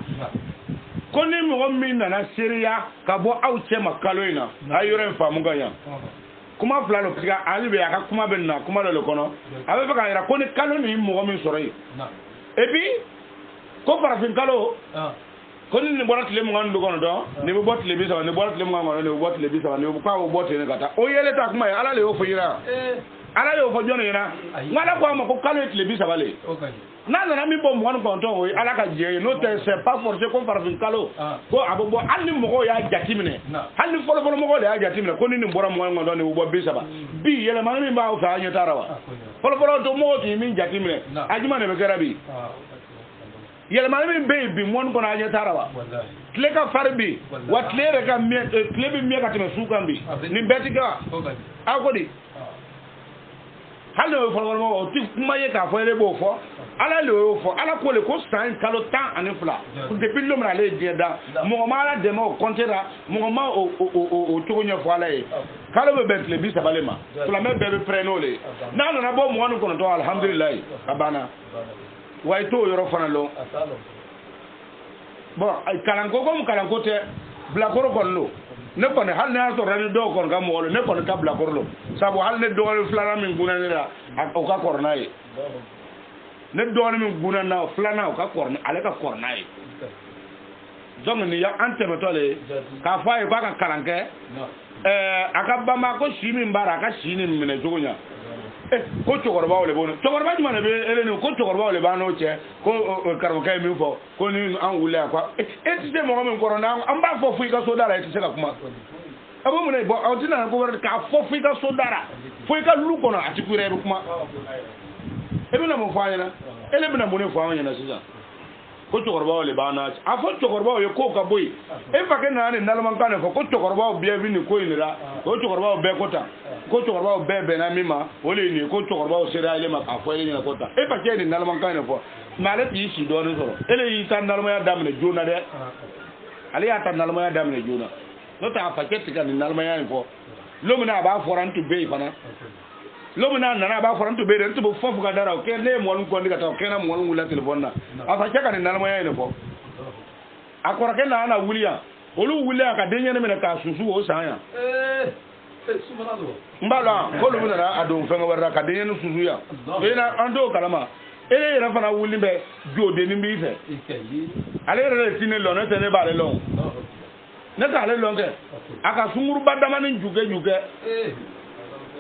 ko ni mɔgɔ min nana seereya ka bɔ aw cɛ ma kalo in na a ye yɔrɔ in faamu ka ɲa kuma fila don parce que ale bɛ a ka kuma bɛ na kuma dɔ le kɔnɔ a bɛ fɛ k'a jira ko ni kalo nin mɔgɔ min sɔrɔ yen et puis ko farafin kalo ko ni bɔra tile 22 kɔnɔ dɔn ni bɛ bɔ tile 30 ni bɔra tile 20 kɔnɔ ni bɛ bɔ tile 30 ni k'a bɛ bɔ ten ka taa o yɛlɛ ta kuma ye ala le y'o fɔ ɲɛna ala y'o fɔ jɔn ɲɛna n ala ko a ma ko kalo ye tile 30 le n'a nana min bɔ 29 o ye ala ka jɛ ye n'o tɛ c'est pas forcé ko farafin kalo ko a bɛ bɔ hali ni mɔgɔw y'a jate minɛ hali ni fɔlɔfɔlɔ mɔgɔw de y'a jate minɛ ko ni nin bɔra 29 ni bɛ bɔ 30 bi yɛlɛmani min b'aw fɛ a ɲɛ t'a la wa fɔlɔfɔlɔ to mɔgɔw tun ye min jate minɛ a juma de bɛ kɛra bi yɛlɛmani min bɛ yen bi mɔni kɔnɔ a ɲɛ t'a la wa tile ka farin bi wa tile yɛrɛ ka tile bɛ miɲɛ ka tɛmɛ su kan bi nin bɛɛ ti kɛ wa a ko di hali n'o ye fɔlɔfɔlɔ o ti kuma ye k'a fɔ ele b'o fɔ ala le y'o fɔ ala ko le ko san kalo 12 depuis don min ale ye diɲɛ da mɔgɔ ma ala dɛmɛ o compte la mɔgɔ ma o cogo ɲɛfɔ ala ye kalo bɛ bɛn tile 30 le ma silamɛ bɛɛ bɛ pɛrɛn n'o le ye n'a nana bɔ 29 alhamdulilayi a banna wa i t'o yɔrɔ fana lɔn bon kalanko comme kalanko tɛ bilakoro kɔni don ne kɔni hali ne y'a sɔrɔ ni dɔw kɔni ka mɔgɔ don ne kɔni ta bilakoro don sabu hali ne dɔgɔnin filanan min gunna ne la o ka kɔrɔ n'a ye ne dɔgɔnin min gunna na filanan o ka kɔrɔ ale ka kɔrɔ n'a ye donc nin y'an tɛmɛtɔ le ye k'a fɔ a ye k'a ka kalan kɛ a ka banba ko si min b'a la a ka si nin minɛ cogo ɲa ko cɛkɔrɔbaw le b'o cɛkɔrɔba jumɛn de bɛ ele ni ko cɛkɔrɔbaw le b'an n'o cɛ ko karamɔgɔkɛ ye min fɔ ko ni an wulila yan quoi e ti se mɔgɔ min kɔrɔ an b'a fɔ fo i ka so da la i ti se ka kuma a b'o mun de bɔn aw ti nana ko wɛrɛ k'a fɔ fo i ka so da la fo i ka lu kɔnɔ a ti ku yɛrɛ i bɛ kuma e bɛna mun fɔ an ɲɛna ele bɛna mun de fɔ an ɲɛna sisan ko cɛkɔrɔbaw le b'an n'a cɛ a fɔ cɛkɔrɔbaw ye k'o ka bɔ yen e fakɛ nana nin nalimankan de fɔ ko cɛkɔrɔbaw bɛɛ bɛ nin ko in de la o cɛkɔrɔbaw bɛɛ ko tan ko cɛkɔrɔbaw bɛɛ bɛnna min ma o de ye nin ye ko cɛkɔrɔbaw sera ale ma k'a fɔ ele ɲɛna ko tan e fakɛ ye nin nalimankan de fɔ mais ale t'i si dɔɔnin sɔrɔ ele y'i ta nalimaya daminɛ joona dɛ ale y'a ta nalimaya daminɛ joona n'o tɛ a fakɛ tɛ ka nin nalimaya in fɔ don min na a b'a fɔra n tun bɛ yen fana don min na a nana a b'a fɔra n tun bɛ yen n tun bɛ fɔ fo ka da la o kɛ ne ye mɔni kɔni ka taa o kɛnɛ mɔni wulila telefɔni na a fakɛ ka nin nalimaya in de fɔ a kɔrɔkɛ nana na wuli yan olu wuli yan ka den ɲɛnɛ minɛ k'a susu o san yan n b'a dɔn k'olu bɛ nana a don fɛngɛ wɛrɛ la ka den ɲɛnɛ susu yan an t'o kalama ele yɛrɛ fana wuli bɛ jodennin b'i fɛ ale yɛrɛ de ti ne lɔn ne tɛ ne b'ale lɔn ne t'ale lɔn kɛ a ka sunkuruba damani jukɛ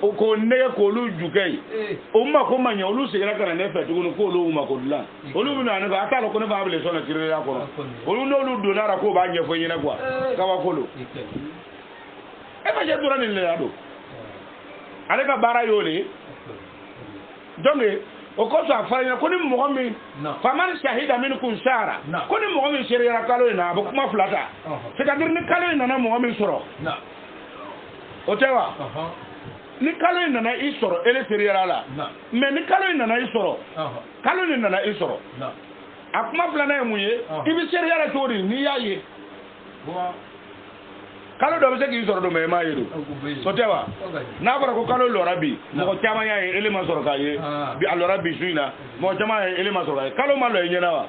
k'o nɛgɛ k'olu jukɛ ye o mako ma ɲɛ olu seginna ka na ne fɛ tuguni k'olu mako dilan olu bɛ na ne fɛ a t'a dɔn ko ne fana bɛ leçon na tirela kɔnɔ olu n'olu donna la k'o b'a ɲɛfɔ i ɲɛna quoi kabako don e ma cɛ tora nin de la don ale ka baara y'o de ye donc o kosɔn a fɔra ɲɛna ko ni mɔgɔ min famani shahida minkum shahra ko ni mɔgɔ min seriyara kalo in na a bɛ kuma fila ta c'est à dire ni kalo in nana mɔgɔ min sɔrɔ o tɛ wa ni kalo in nana i sɔrɔ ele seriyara la mais ni kalo in nana i sɔrɔ kalo in nana i sɔrɔ a kuma filanan ye mun ye i bɛ seriyara cogo di n'i y'a ye kalo dɔ bɛ se k'i sɔrɔ don mais i m'a ye don o tɛ wa n'a fɔra ko kalo lɔra bi mɔgɔ caman y'a ye ele ma sɔrɔ k'a ye a lɔra bi su in na mɔgɔ caman y'a ye ele ma sɔrɔ k'a ye kalo ma lɔ i ɲɛna wa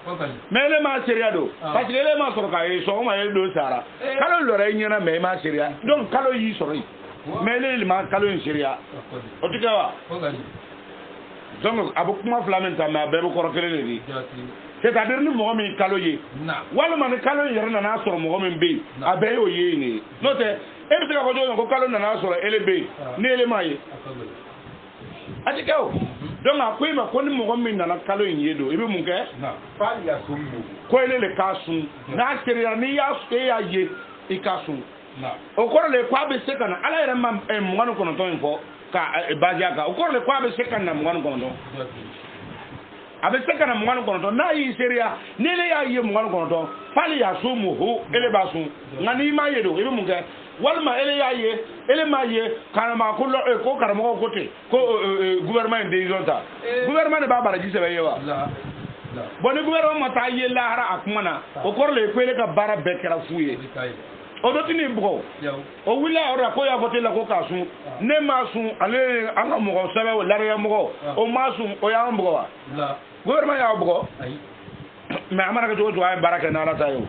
mais ele m'a seriya don parce que ele ma sɔrɔ k'a ye sɔgɔma ele don sara kalo lɔra i ɲɛna mais i m'a seriya donc kalo y'i sɔrɔ yen mais ele ma kalo in seriya o tɛ kɛ wa donc a bɛ kuma fila min ta mais a bɛɛ bɛ kɔrɔ kelen de di c'est-à-dire ni mɔgɔ min kalo ye walima ni kalo yɛrɛ nana sɔrɔ mɔgɔ min bɛ yen a bɛɛ y'o ye nin ye n'o tɛ e bɛ se ka fɔ cogo min ko kalo nana sɔrɔ ele bɛ yen ni ele m'a ye a ti kɛ o donc a ko i ma ko ni mɔgɔ min nana kalo in ye don i bɛ mun kɛ ko ele le k'a sun n'a serera n'i y'a ye i k'a sun o kɔrɔ de ko a bɛ se ka na ala yɛrɛ ma 29 in fɔ ka base a kan o kɔrɔ de ko a bɛ se ka na 29 a bɛ se ka na 29 n'a y'i seriya ni ele y'a ye 29 f'ale y'a sun mu ho ele b'a sun nka n'i m'a ye don i bɛ mun kɛ walima ele y'a ye ele m'a ye karamɔgɔ ko karamɔgɔ ko ten ko gouvernement in décision ta gouvernement de b'a baraji sɛbɛn ye wa bon ni gouvernement ma taa ye lahara a kuma na o kɔrɔ de ye ko ele ka baara bɛɛ kɛra fu ye o dɔ tɛ nin bugɔ o wulila a yɔrɔ la ko y'a fɔ te la ko k'a sun ne m'a sun ale an ka mɔgɔ sɛbɛn lariya mɔgɔ o m'a sun o y'an bugɔ wa gouvernement y'a bugɔ mais a mana kɛ cogo o cogo a ye baara kɛ n'ala ta ye o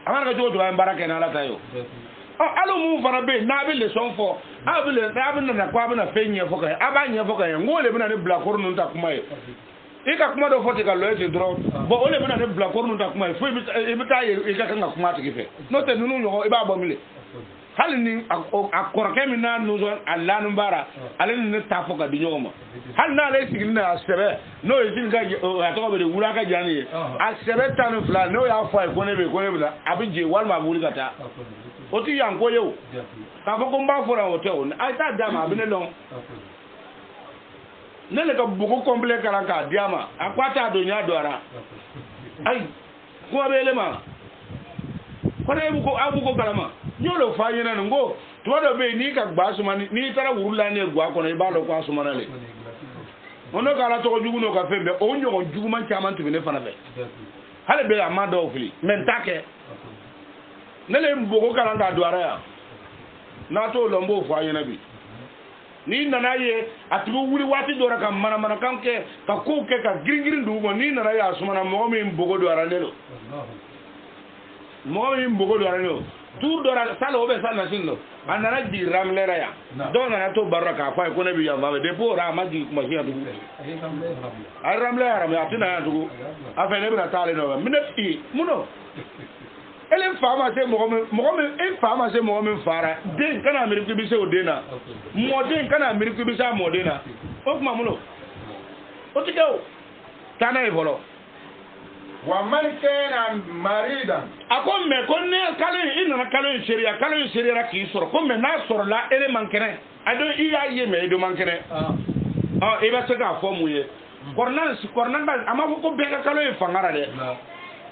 a mana kɛ cogo o cogo a ye baara kɛ n'ala ta ye o hali mun fana bɛ yen n'a bɛ leçon fɔ a bɛ nana ko a bɛna fɛn ɲɛfɔ ka ye a b'a ɲɛfɔ ka ye n ko de bɛna ne bila koro ninnu ta kuma ye i ka kuma dɔ fɔ ten ka lɔye ten dɔrɔn bon o de bɛna ne bila koro ninnu ta kuma ye fo i bɛ taa ye i ka kan ka kuma tigi fɛ n'o tɛ ninnu ɲɔgɔn i b'a bɔ min hali ni a kɔrɔkɛ min n'a nusɔn a lanu baara ale ni ne t'a fɔ ka di ɲɔgɔn ma hali n'ale sigilen na a sɛbɛ n'o ye sini ka a tɔgɔ bɛ de wula ka jan ye a sɛbɛ 12 n'o y'a fɔ a ye ko ne bɛ na a bɛ jɛ walima a bɛ wuli ka taa o tɛ yan ko ye o k'a fɔ ko n b'a fɔ yan o tɛ o a ye taa d'a ma a bɛ ne dɔn ne le ka bugu complet kalan k'a di a ma a ko a t'a don n y'a don a la ayi kuma bɛ ele ma ko ne aw b'u ko kalama n y'o de fɔ a ɲɛna nin ko tuma dɔ bɛ yen n'i ka gba suma n'i taara wuru la ne gwa kɔnɔ i b'a dɔn ko a sumana le o n'o k'ala tɔgɔ jugu n'o ka fɛn bɛɛ o ɲɔgɔn juguman caman tɛmɛ ne fana fɛ hali bɛ a ma dɔw fili mɛ n t'a kɛ ne le bugu kalan k'a don a la yan n'a t'o la n b'o fɔ a ɲɛna bi n'i nana ye a tigi wuli waati dɔ la ka manamanakan kɛ ka kow kɛ ka girin dugu ma n'i nana ye a sumana mɔgɔ min bogo don a la ne don mɔgɔ min bogo don a la ne don tuur dɔ la sali o bɛ sa nasin don a nana jigin ramlɛ la yan dɔw nana to baro la k'a fɔ a ye ko ne bɛ yan fan fɛ depuis o la a ma jigin kumasi yan tugun a ye ramlɛ yɛrɛ mɛ a tɛ na yan tugun a fɛ ne bɛna taa ale nɔfɛ mɛ ne f'i mun don ele fa ma se mɔgɔ min e fa ma se mɔgɔ min fara den kana miiri k'i bɛ se o den na mɔden kana miiri k'i bɛ se a mɔden na o tuma mun don o tɛ kɛ o taa n'a ye fɔlɔ. wa man kana maridan a ko mɛ ko ne kalo in i nana kalo in seriyara k'i sɔrɔ ko mɛ n'a sɔrɔla ele man kɛnɛ a don i y'a ye mɛ e don man kɛnɛ i bɛ se k'a fɔ mun ye kɔrɔnan a ma fɔ ko bɛɛ ka kalo in fanga la dɛ.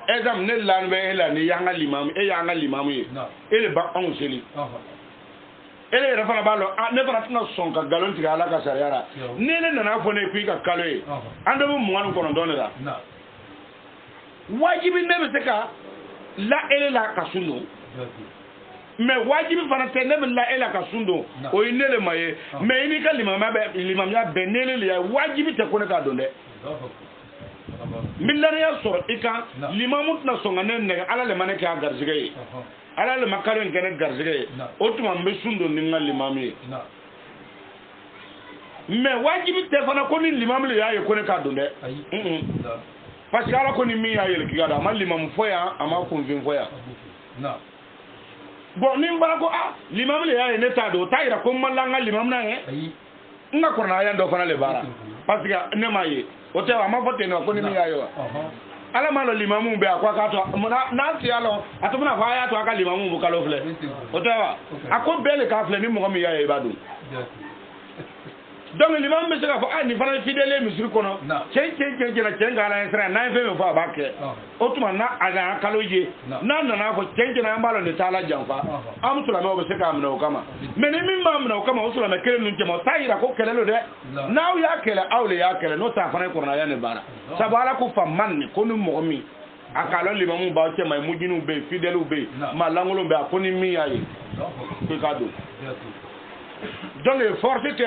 exemple ne lanu bɛ e la ni y'an ka limamu e y'an ka limamu ye e de ba anw seli ele yɛrɛ fana b'a dɔn ne fana tɛna sɔn ka nkalon tigɛ ala ka sariya la ni ne nana fɔ ne k'i ka kalo ye an bɛɛ bɛ 29 de la wajibi ne bɛ se ka la ele la ka sun don mais wajibi fana tɛ ne bɛ la ele la ka sun don o ye ne de ma ye mais i n'i ka limamiya bɛn ne le ye wajibi tɛ ko ne k'a dɔn dɛ. Milariya sɔrɔ i kan limamu tɛna sɔn ka ne nɛgɛ ala le ma ne kɛ a garisɛgɛ ye ala le ma kalo in kɛ ne garisɛgɛ ye o tuma n bɛ sun don ni n ka limamu ye mais wajibi tɛ fana ko ni limamu le y'a ye ko ne k'a dɔn dɛ parce que ala ko ni min y'a yɛlɛ k'i ka dɔn a ma limamu fɔ yan a ma kunfin fɔ yan bon ni n fana ko limamu le y'a ye ne t'a dɔn o t'a yira ko n ma la n ka limamu na ye n ka kɔrɔnaya dɔ fana le b'a la parce que ne m'a ye o tɛ a ma fɔ ten ko ni min y'a ye wa ala m'a dɔn limamu bɛ a ko a k'a to n'a se y'a lɔ a tɔ bɛna fɔ a y'a to a ka limamu bɔ kalo filɛ o tɛ wa a ko bɛɛ le k'a filɛ ni mɔgɔ min y'a ye i b'a dɔn donc limamu bɛ se k'a fɔ nin fana ye fidèle ye misiri kɔnɔ cɛn ka ala ye sira n'a ye fɛn min fɔ a b'a kɛ o tuma n'a a nana kalo ye n'a nana fɔ cɛn an b'a dɔn nin t'a la janfa an silamɛw bɛ se k'a minɛ o kama mais ni min b'a minɛ o kama o silamɛ kelen ninnu cɛ ma o t'a yira ko kɛlɛ don dɛ n'aw y'a kɛlɛ aw le y'a kɛlɛ n'o t'a fana ye kɔrɔnaya nin baara sabu ala ko faman ko ni mɔgɔ min a k'a dɔn limamu b'aw cɛ ma ye mujiniw bɛ yen fidèlew bɛ yen maa lankolon bɛ yen a ko ni min y'a ye k'i k'a don donc force te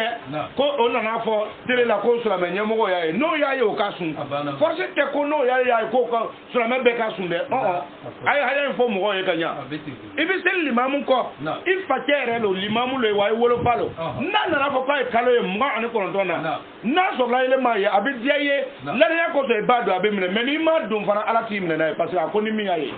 ko on na fo tele la ko sur la menye mo ya no ya ye o ka sun force te ko no ya ya ko ko sur la be ka sun de ay haya fo mo ye kanya ibi sel limam ko il fa tere lo limam lo wa wolo palo na fo ka kalo ye mo an ko ron na so la ile ma ye abi dia ye la ya ko te bado abi mine mais ni ma dum fana ala ti mine na parce que ko ni mi ya ye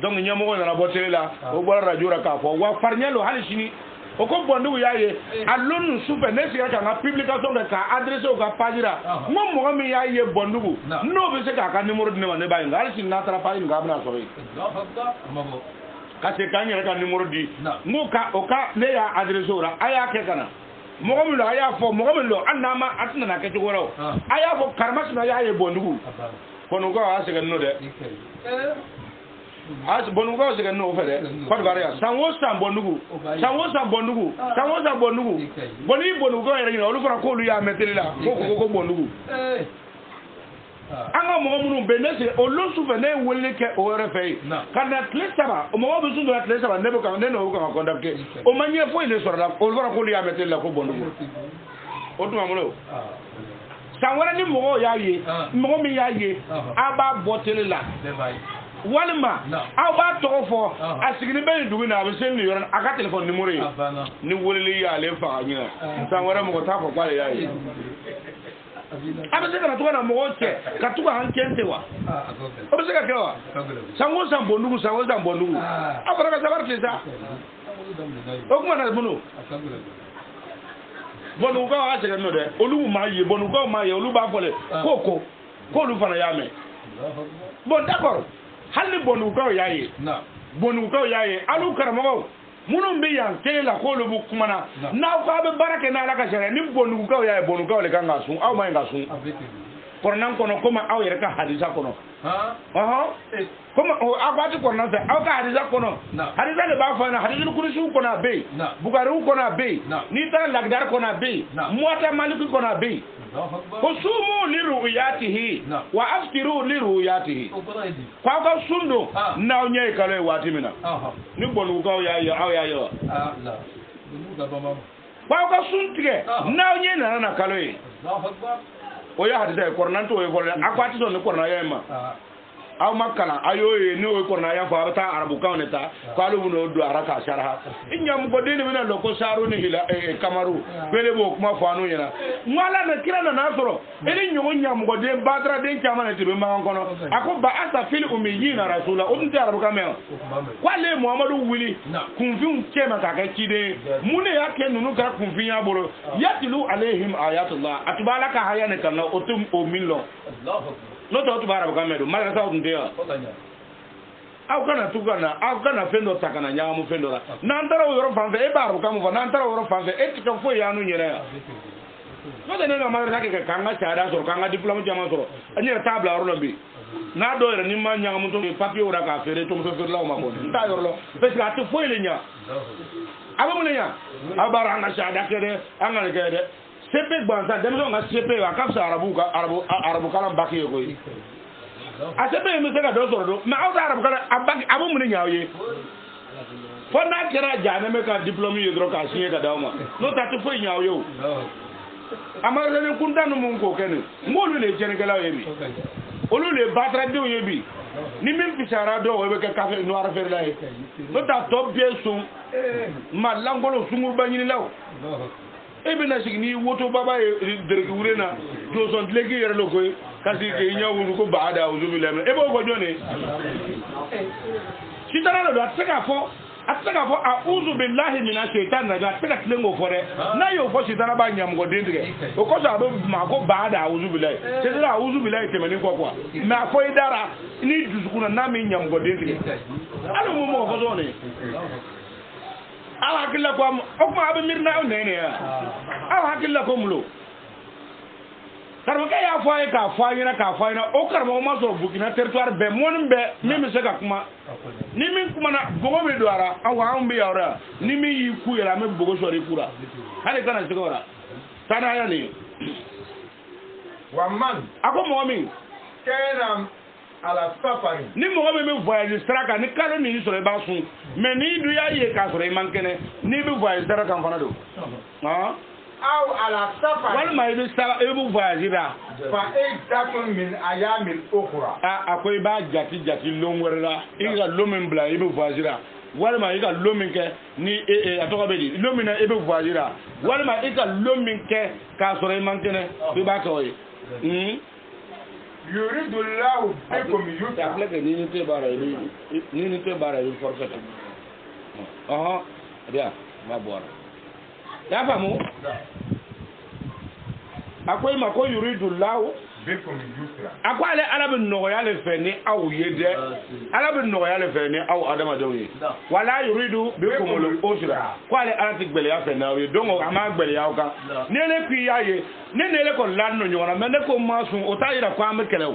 donc nyamo na botere la o bora radio ra ka fo wa farnyelo halishini o ko bondu yaye alonu super ne sira ka publication de ka adresse o ka pagira mo mi yaye bondu no be se ka numéro de ne ba ngal sin na tra pagina ngabna so yi ka se ka nyere ka numéro di mo ka o ka le ya adresse ora aya ke kana mo mi lo aya fo mo mi lo anama atna na ke tugoro aya fo karmas na yaye bondu kono ko ase ga no de as bonugo se no fere ko baria sanwo san bonugo boni bonugo ere ni olu fara ko lu ya metele la ko bonugo anga mo mu be ne se olu su fe ne wele ke o re fe kana tlesaba o mo be su do tlesaba ne be ka ne no ko kondake o manye fo ile so la olu fara ko lu ya metele la ko bonugo o tuma mo lo sanwara ni mo ya ye mo mi ya ye aba botele la walima aw ba to fo asigini be dugu na be sen ni yoran aka telephone numéro yi ni woleli ya le fa anya san wara mo ko ta ko kwale ya yi abe se kana to na mo che ka to han kente wa abe se ka kewa sango san bondugu abara ka sabar tisa o kuma na bunu bonu ko a se ka no de olu ma ye bonu ko ma ye olu ba fole koko ko lu fana ya me bon d'accord halli bonugo yaye alu karamo munum bi yan tele la ko lu kumana na ko be barake na la ka jere ni bonugo yaye le kanga sun aw ma ngasun kornan kono koma aw yere ka hadisa kono koma agwati kornan sa aw ka hadisa kono hadisa le ba fa na hadisa kurusu kono be bugaru kono be ni tan lagdar kono be muata maliku kono be Kusumu liruyatihi wa aftiru liruyatihi. Kwa ka sundo na onye kale watimina. Ni bonu ka ya yo. Kwa ka suntige na onye na kale. Oya hadisa kornanto o ko akwati so ni korna yema. Aw makala ayoye ni o korna ya fa ta arabu kawneta ko lu no do araka sharha inyam ko deni mina loko saru ni hila kamaru bele bo kuma fanu yana wala na kira na soro eni nyogo nyam ko de badra den chamana tibe ma kono ako ba asa fil ummiyina rasula umti arabu kamel wale muhammadu wili kunfin chema ka kide mune yake nunu ka kunfin ya boro yatilu alaihim ayatullah atbala ka hayane kana otum o millo no to bara ba medo mara sa unde ya aw kana fendo takana nyamu fendo la nantara woro fanfe e baro kamu fa nantara woro fanfe e tikam fo ya nu nyere ya no de no mara sa ke kanga chada so kanga diplôme jama so ani table oro bi na do re ni ma nyamu to papier ora ka fere to so fer la ma ko ta yorlo parce que atu fo ile nya abamu le nya abara nga chada kede anga le kede sepe gbanza dem so nga sepe wa kapsa arabu kala mbaki ko yi a sepe mi se ka do soro do ma awta arabu kala abaki abu mun nyaaye fo na kera jana me ka diplôme yedro ka signé ka dawma no ta to fo nyaaye o amara ne kunta no mun ko kene ngolu le jene kala yebi olu le batra de yebi ni min pisara do we ka café noir fer la no ta top bien sum ma langolo sungu banyini law ebe na signi woto baba dergi wurena do son legi yere lokoy kasi ke nyawu ko baada uzubila ebe ko jone sitana do ataka fo a'udhu billahi minash shaitanir rajim ataka tlengo fore na yo fo sitana ba nyam go dindike o ko sa do ma ko baada uzubila sitana a'udhu billahi temeni ko kwa ma fo idara ni dusukuna na mi nyam go dindike alo mo ko jone aw hakilla ko am okuma abe mirna o nene ya aw hakilla ko mulo karma ka ya fayina o karma ma so bukina territoire be mon be mimi se ka kuma ni min kuma na bogo be doara aw an be yawra ni mi yi ku yala me bogo sori kura hade kana sigora tana ya ni wa man ako mo min kena على السفر ni mɔgɔ min bɛ voyage sira kan ni kalo nin sɔrɔ i b'a sun mais ni dun y'a ye k'a sɔrɔ i man kɛnɛ n'i bɛ voyage sira kan fana don أو على السفر walima i bɛ voyage la فعدة من أيام أخرى a ko i b'a jati lon wɛrɛ la i ka lon min bila i bɛ voyage la walima i ka lon min kɛ ni a tɔgɔ bɛ di lon min na i bɛ voyage la walima i ka lon min kɛ k'a sɔrɔ i man kɛnɛ i b'a kɛ o ye يريد الله بكم a يسرا filɛ kɛ ni tɛ baara ni tɛ baara i bɛ forfait adiya ma bɔra y'a faamu a ko i ma ko yuridu lahu بكم يسرا a ko ale ala bɛ nɔgɔya le fɛ ni aw ye dɛ ala bɛ nɔgɔya le fɛ ni aw adamadenw ye wala yuridu bikumul usra ko ale ala tɛ gbɛlɛya fɛ n'aw ye donc a ma gbɛlɛya aw kan ni ne k'i y'a ye ne ni ele kɔni la ɲɔgɔn na mais ne ko ma sun o t'a yira ko an bɛ kɛlɛ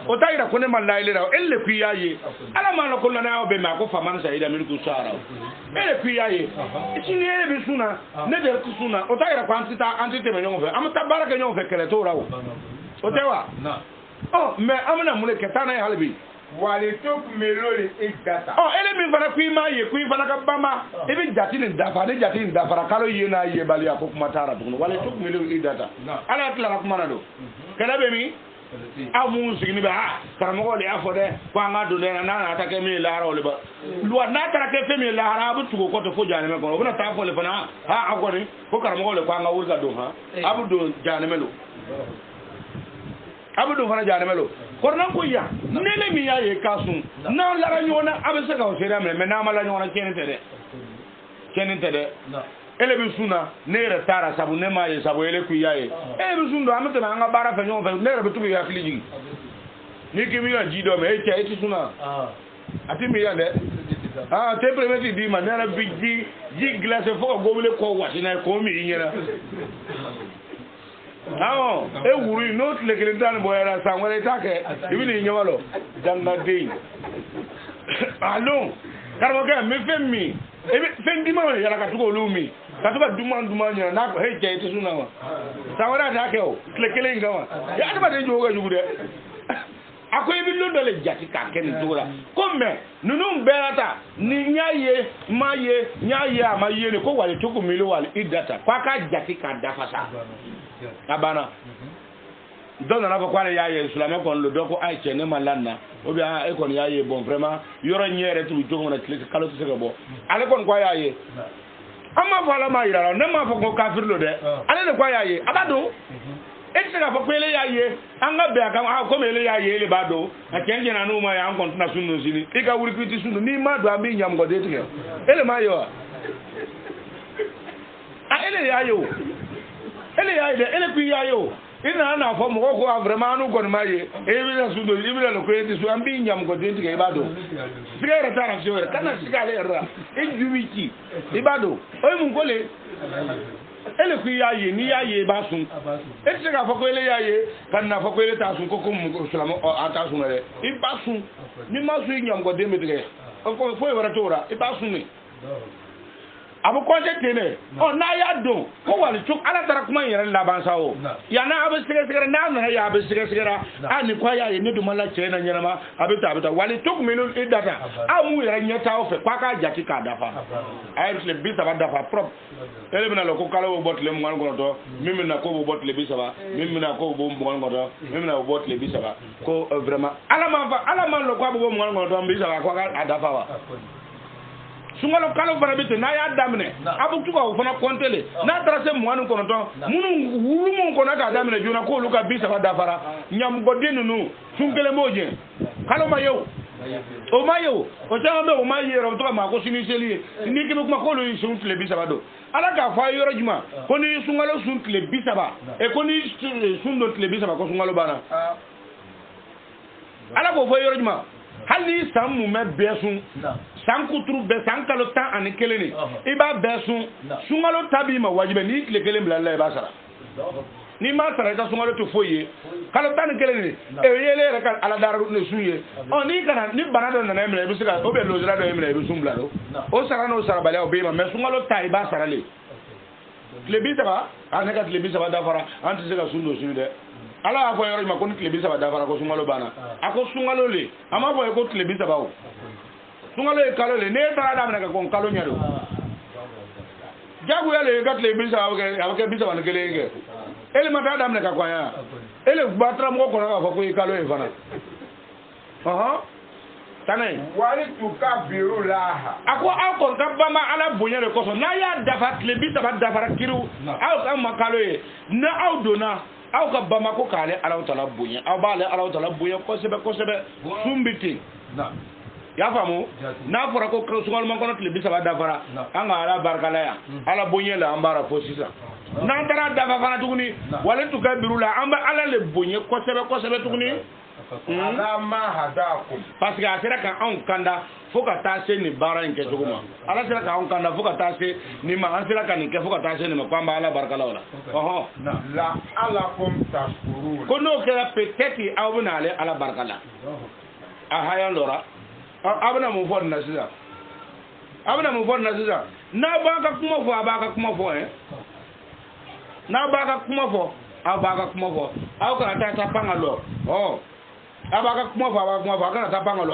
o t'a yira ko ne ma layɛlɛ la ele le k'i y'a ye ala ma lɔn ko lanaya bɛ mɛ a ko faama sa ida min ko sara ele k'i y'a ye sini ele bɛ sun na ne de tɛ sun na o t'a yira ko an tɛ tɛmɛ ɲɔgɔn fɛ an bɛ taa baara kɛ ɲɔgɔn fɛ kɛlɛ t'o la o tɛ wa mais an bɛna mun de kɛ taa n'a ye hali bi ولتكملوا العدة ele min fana ko i m'a ye ko i fana ka bama i bɛ jati nin dafa ni jati nin dafara kalo ye n'a yebaliya ko kuma t'a la tuguni walitukmilu iddata ala tilara kuma na don kɛlɛ bɛ min aw mun sigini bɛ karamɔgɔ de y'a fɔ dɛ ko an ka don dɛ n'a nana taa kɛ min ye lahara o de ba n'a taara kɛ fɛn min ye lahara a bɛ tugu o kɔ tɛ fo janɛmɛ kɔnɔ o bɛna taa fɔ le fana a kɔni ko karamɔgɔ de ko an ka wuli ka don a bɛ don janɛmɛ lo a bɛ don fana janɛmɛ lo kɔrɔna ko yan ne ne min y'a ye k'a sun n'an lara ɲɔgɔn na a bɛ se k'aw seereya minɛ mais n'an ma la ɲɔgɔn na tiɲɛni tɛ dɛ tiɲɛni tɛ dɛ ele bɛ sun na ne yɛrɛ taara sabu ne m'a ye sabu ele k'i y'a ye ele bɛ sun don an bɛ tɛmɛ an ka baara fɛ ɲɔgɔn fɛ ne yɛrɛ bɛ to k'i hakili jigin n'i k'i bɛ na ji dɔ mɛ e cɛ e tɛ sun na a tɛ min yan dɛ te permeti d'i ma ne yɛrɛ bɛ ji glacé fo ka gobele kɔ wasi n'a ye k'o min i ɲɛna e wuru n'o tile kelen tan ni bɔyara san wɛrɛ i t'a kɛ i bɛ n'i ɲɛma lɔ dangaden allo karamɔgɔkɛ n bɛ fɛn min fɛn dimanw de yɛlɛ ka to k'olu min ka to ka duman ɲɛna n'a ko he cɛ i tɛ sun na wa san wɛrɛ a t'a kɛ o tile kelen in kama adamaden jogo ka jugu dɛ a ko i bɛ lon dɔ le jate k'a kɛ nin cogo la ko mɛ ninnu bɛɛ la ta ni n y'a ye n m'a ye n y'a ye a ma ye nin ko wali cogo mi wali i data k'a ka jate k'a dafa sa a banna dɔ nana fɔ k'ale y'a ye silamɛ kɔni don dɔ ko ayi cɛ ne ma lanna ou bien e kɔni y'a ye bon vraiment yɔrɔ ɲɛ yɛrɛ tun bɛ cogo min na tile kalo tɛ se ka bɔ ale kɔni ko a y'a ye an m'a fɔ ala m'a yira la ne m'a fɔ ko kafiri don dɛ ale de ko a y'a ye a b'a dɔn e tɛ se k'a fɔ ko ele y'a ye an ka bɛn a kan komi ele y'a ye ele b'a dɔn a cɛn cɛn na n'u ma ye an kɔni tɛna sun don sini i ka wuli k'i tɛ sun don n'i ma don an b'i ɲamɔgɔden tigɛ ele m'a ye wa ele de y'a ye o ele y'a ye dɛ ele k'i y'a ye o i nana n'a fɔ mɔgɔw ko a vraiment an n'u kɔni m'a ye e bɛna sun don i bɛna nin ko e tɛ sun an b'i ɲamɔgɔden tigɛ i b'a dɔn siga yɛrɛ t'a la fiyewu yɛrɛ kana siga ale yɛrɛ la e ju b'i ci i b'a dɔn o ye mun ko le ele k'i y'a ye n'i y'a ye i b'a sun e tɛ se k'a fɔ ko ele y'a ye ka na fɔ ko ele t'a sun ko silamɛ an t'a sun dɛ i b'a sun n'i ma sun i ɲamɔgɔden bɛ tigɛ foyi wɛrɛ t'o la i b'a sun de a bɛ kɔnse ten dɛ n'a y'a dɔn ko wali cogo ala taara kuma in yɛrɛ laban sa o yanni a bɛ sɛgɛsɛgɛ n'a nana ye a bɛ sɛgɛsɛgɛra nin ko a y'a ye ne dun ma la cɛ na ɲɛnama a bɛ taa wali cogo min i data aw m'u yɛrɛ ɲɛ taa aw fɛ k'a k'a jate k'a dafa a ye tile 30 dafa propre ele bɛna la ko kalo bɛ bɔ tile 29 min bɛ na ko bɛ bɔ tile 30 min bɛ na ko bɛ bɔ 29 min bɛ na bɔ tile 30 ko vraiment ala m'a lɔ k'a bɛ bɔ 29 30 ko a dafa wa. Sunkalo kalo fana bɛ ten n'a y'a daminɛ a bɛ to ka o fana compter le n'a taara se 29 minnu wulu minnu kɔnɔ k'a daminɛ joona k'olu ka 30 dafara ɲamɔgɔden ninnu sun kelen b'o jɛ kalo ma ye o o ma ye o caman bɛ o ma ye yɛrɛ o bɛ to ka maa ko sini seli ye n'i k'i bɛ kuma k'olu ye sun tile 30 don ala k'a fɔ a ye yɔrɔ jumɛn ko ni sunkalo sun tile 30 ko ni sun don tile 30 ko sunkalo banna ala k'o fɔ yɔrɔ jumɛn hali ni san mun bɛ bɛɛ sun san kuturu bɛɛ san kalo 11 de i b'a bɛɛ sun sunkalo ta b'i ma wajibi n'i tile kelen bila la i b'a sara n'i m'a sara i ka sunkalo tɛ foyi ye kalo 11 de yele yɛrɛ ka aladara ne sun ye n'i kana ni bana dɔ nana i minɛ i bɛ se ka o bɛ lozira dɔ i minɛ i bɛ sun bila o sara n'o sarabaliya o b'e ma mais sunkalo ta i b'a sara le tile 30 ne ka tile 30 dafara an tɛ se ka sun don sini dɛ ala fo yoro ma ko tile bisa ba dafara ko sungalo bana ako sungalo le ama fo ko tile bisa ba o sungalo e kalo le ne tara da na ko kalo nyado jagu ya le gatle bisa ke bisa wan kele nge ele mata da na ka kwa ya ele batra mo ko na fo ko kalo e fana tanay wali tukabiru laha ako akon ka bama ala bonya le ko so na ya dafa tile bisa ba dafara kiru aw ka makalo e na aw dona aw ka bama ko kale ala taala bonya aw bale ala taala bonya ko sebe sumbiti ya famu na fora ko sungal man kono tile bisa ba dafara anga ala barkala ya ala bonya la ambara fo sisa na dara dafa fana tuguni wala tukabiru la amba ala le bonya ko sebe tuguni ala ma hadakum parce que a sera kan anw kanda fo ka taa se ni baara in kɛcogo ma ala sera ka anw kanda fo ka taa se ni ma an sera ka nin kɛ fo ka taa se nin ma k'an b'a ala barikala o la la alakum tashkurun ko n'o kɛra peut-être aw bɛna ale ala barikala a haya lɔra aw bɛna mun fɔ nin na sisan aw bɛna mun fɔ nin na sisan n'a b'a ka kuma fɔ a b'a ka kuma fɔ n'a b'a ka kuma fɔ aw b'a ka kuma fɔ aw kana taa pan ka lɔ abaka kuma fa kana ta bangalo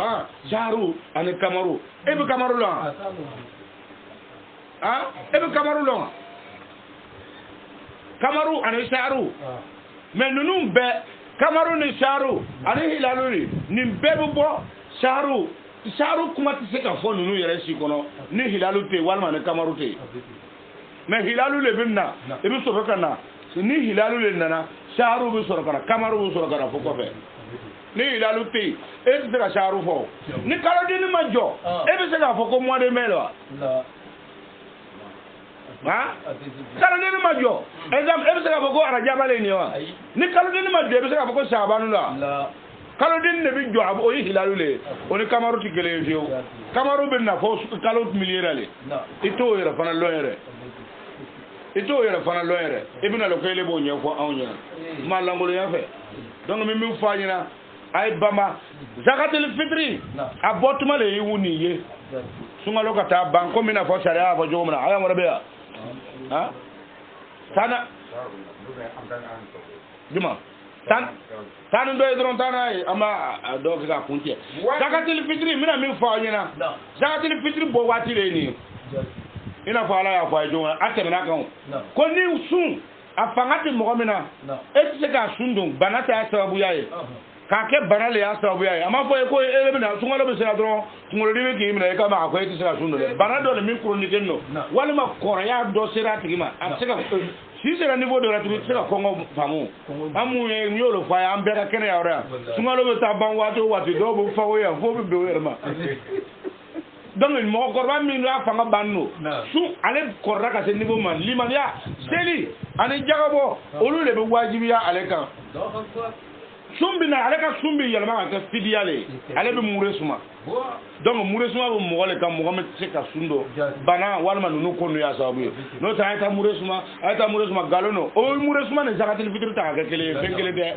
jaru ani kamaru ebi kamaru lo ebi kamaru lo kamaru ani sharu mais nunu be kamaru ni sharu ani hilaluri ni bebu bo sharu kuma ti se ka fo nunu yere si kono ni hilalu te walma ni kamaru te mais hilalu le binna ebi so kana ni hilalu le nana sharu bi so kana kamaru bi so kana fo ko fe ni ilalu te e ti se ka sharu fo ni kalo dini ma jɔ e bi se ka fɔ ko mois de mai la kalo dini ma jɔ exemple e bi se ka fɔ ko arajabale ni wa ni kalo dini ma jɔ e bi se ka fɔ ko sabanu la kalo dini de bi jɔ o ye hilalu le o ni kamaru ti kelen fiyewu kamaru bɛ na fɔ kalo miliera le i t'o yɛrɛ fana lɔn yɛrɛ i t'o yɛrɛ fana lɔn yɛrɛ i bɛna lɔ ko ele b'o ɲɛfɔ anw ɲɛna maa langoloya fɛ donc min bɛ fɔ a ɲɛna ay bama zakatul fitri a botuma le wuni ye sungalo ka ta banko mina fo sharia fo jomna aya mo rebeya sana dima tan do edron tanay ama do ka kunti zakatul fitri mina min fo nyina zakatul fitri bo wati le ni ina fo ala ya fo jomna atemna kan ko ni sun afangati mo mina e se ka sundun banata sababu yaye ka ke banale ya sababu yayi ama fo ko ele bina sungalo be sera dron ngolo dibe ki mina ka ma ko eti sera sundo le banado le min kuroni kenno wala ma koraya do sera tigima a sera si sera niveau de la tribu sera kongo famu amu e nyolo fa ya ambera kene ya ora sungalo be ta ban wati do bu fa wo ya fo be werma donc mo korba min la fa nga banno su ale korra ka se niveau man limania seli ani jagabo olu le be wajibiya ale kan sumbi na ale ka sumbi yalma ka fidiyale ale be muresuma donc muresuma bo mo le ka mo me se ka sundo bana walma nunu konu ya sabu no ta ayta muresuma galono o muresuma ne zakatil fitri ta ka kele fenkele de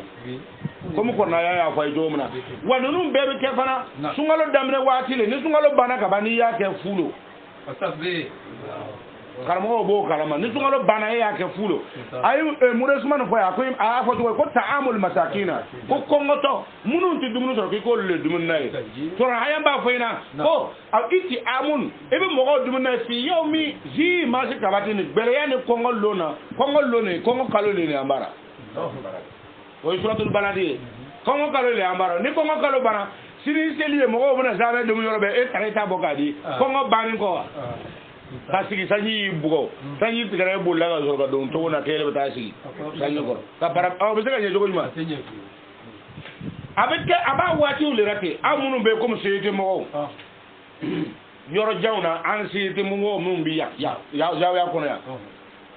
comme ko na ya fa jo mna wa nunu bebe ke fana sungalo damne watile ni sungalo bana ka bani ya ke fulo karamo bo karama ni sungalo bana ya ke fulo ayu muresuma no fa ko a fa ko ta'amul masakina ko kongoto munun ti dumunu so ko le dumun nay to hayamba faina ko aw iti amun ebe mo go dumun nay fi yawmi ji ma se kabati ni bele ya ni kongo lona kongo kalo le ni ambara o suratul baladi kongo kalo le ambara ni kongo kalo bana sini seliye mo go bana zabe dumun yorobe e tareta bokadi kongo bani ko tasigi sanyi bugo sanyi tigare bulla ga so ga don to na kele bata sigi sanyi ko ka para aw be sega je jogo ma abeke aba wati ulirate amunu be comme seyete mo yoro jawna an seyete mo mun bi ya kono ya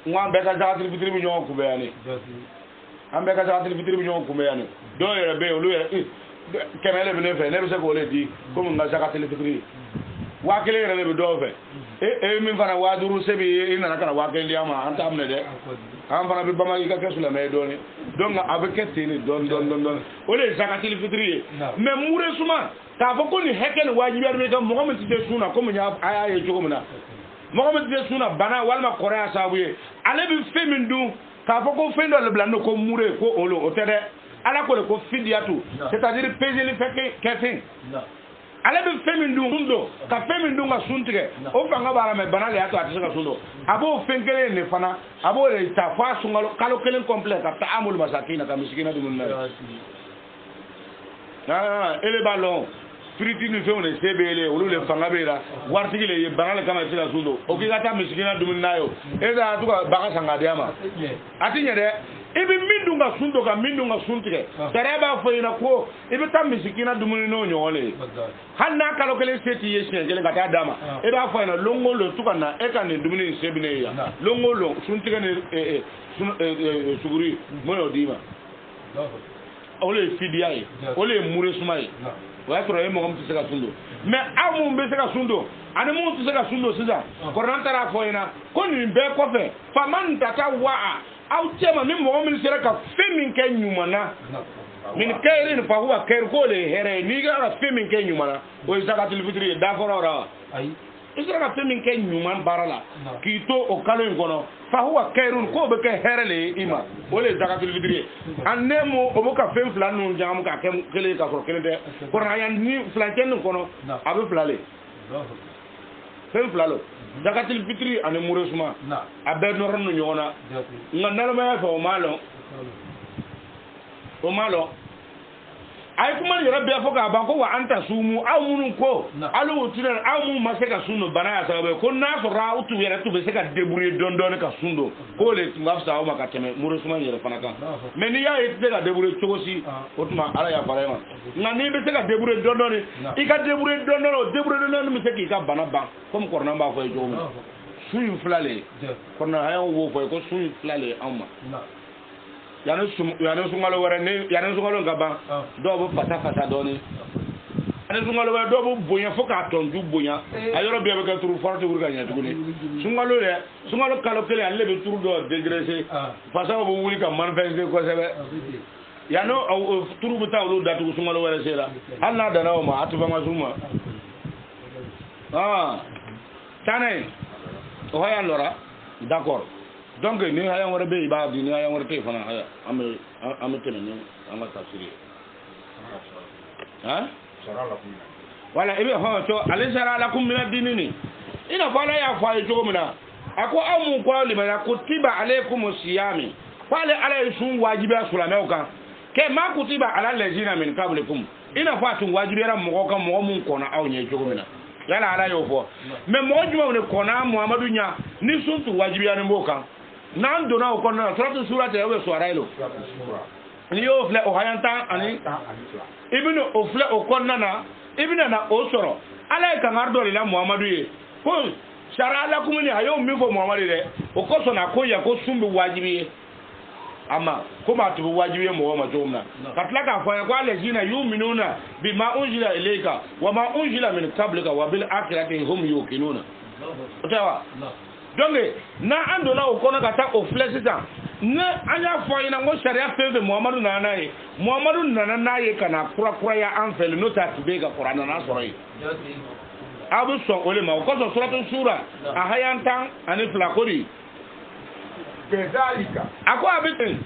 ngwa be ka zakatul fitri bi ñoo ku be yani am be ka zakatul fitri bi ñoo ku be yani do yere be lu yere kemele be ne fe ne be se ko le di comme nga zakatul fitri wa kele yere le be do fe min fana waduru sebi ina kana wa kele ama anta amne de am fana bi bama ka kesula me doni donc avec tini don o le zakatul fitri mais moure suma ta fo ko ni heken wajibi arme kam mohammed de suna ko nya aya ye jogo mena mohammed de suna bana walma korea sabuye ale bi femin du ka fo ko fendo le blando ko moure ko olo o tede ala ko le ko fidyatu c'est-à-dire payer le fait que ale be femi ndundo ka femi ndunga suntige o fanga bara me banale ato atisa sundo abo fenkele ne fana abo le ta fa sungalo kalo kelen complet ka ta'amul masakina ka miskina dumunna ele ballon spriti ni fe on le sebele olu le fanga bera wartigi le banale kama atisa sundo o ki gata miskina dumunna yo eza tuka baka sanga diama atinya de ibi mindunga sundo ka mindunga suntige dareba fo ina ko ibi tam miskina dumuni no nyole hanna kalo kele seti yeshe gele ngata dama e ba fo ina longo lo tukana e kan dumuni sebine ya longo lo suntige ne suguri moyo dima ole fidiaye ole mure sumai wa tro e mo ngam tsaka sundo mais amu mbe tsaka sundo ani mu tsaka sundo siza ko rantara fo ina ko ni be ko fe faman tata wa aw tema min mo min sera ka femin ke nyumana min kairin fa huwa kair ko le here ni ga femin ke nyumana o zakatul fitri da forora ay isra ka femin ke nyuman barala kito o kalo ngono fa huwa kairun ko be ke here le ima o le zakatul fitri anemo o mo ka fem flan nu jam ka kem kele ka ko kele de ko rayan ni flanken kono abe flale fem flalo zakatul fitri ane muresuma abe noron no nyona ngandalo ma fa o malo ay kuma ni rabbi afoka ba ko wa anta sumu aw munun ko alu tunan aw mun maseka sunu bana ya sababe ko na so ra utu yere tu be seka debrouiller don ka sundo ko le ngafsa o maka teme muresuma yere fanaka mais ni ya yete ka debrouiller chogosi otuma ala ya farema ngani be seka debrouiller don i ka debrouiller don mi seki ka bana ba comme korna ba ko e jomi suyu flale korna hayo wo ko suyu flale amma yana sungalo wara ne yana sungalo ngaba do bo fata doni yana sungalo wara do bo bonya foka tonju bonya ayoro be be ka turu forte wurga nya tuguni sungalo kalo kele alle be turu do dégraisser fasa bo wuli ka manifester ko sebe yano turu buta wulu datu sungalo wara sera alla dana o ma atuba masuma tanay o haya lora d'accord donc ni haya wara be ba di ni haya wara te fana haya am tene ni am tafsiri wala ibe ho to alisara lakum min ad-dinini ina fala ya fa jogo mina ako amu ko limana kutiba alaykum siyami fala alay sun wajibi asulame o kan ke ma kutiba ala lejina min qablikum ina fa tun wajibi ran mo kan mo mun kona aw nye jogo mina yala ala yo fo mais mo juma ne kona muhammadu nya ni sun tu wajibi an mo kan nan dona ko na suratu ya we soarailo ni yo fle o hayanta ani ibnu o fle o konna na ibnu na o soro ala ka ngardo la muhammadu ye ko shara la kumuni hayo mi fo muhammadu de o ko so na ko ya ko sumbi wajibi ama ko ma tu wajibi mo ma jomna katla ka fa ya kwa lejina yuminuna bima unzila ilayka wa ma unzila min qablika wa bil akhirati hum yuqinuna otawa donc na andola o kono kata o flexita ne anya fo ina ngo sharia feve muhammadu nana ye muhammadu nana na ye kana kura ya anfel no ta tibega qur'ana na soroi abu so ole ma ko so suratu sura ahayantan ani flakori kedalika ako abitin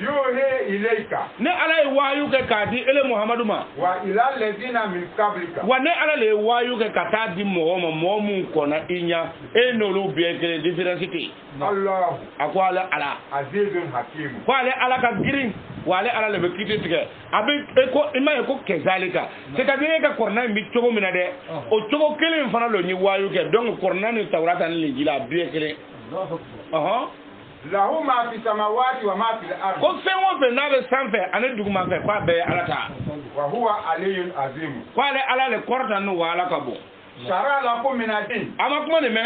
yuhe ilayka ne ala wayu ke kadi ele muhammadu ma wa ila ladina min qablika wa ne ala le wayu ke kata di momun kona inya eno lu bien que différencité allah ako ala azizun hakim ko ala ka green wale ala le bekite tige abi eko ima eko kezalika c'est-à-dire que korna mi chogo mina de o chogo kele fana lo ni wayu ke donc korna ni tawrata ni linjila bien kele lahu ma fi samawati wa ma fi al-ard ko fenwo fe na be sanfe ane duguma fe kwa be alata wa huwa aliyyun azim kwale ala le korta no wala kabo shara lakum min ad-din ama kuma ne me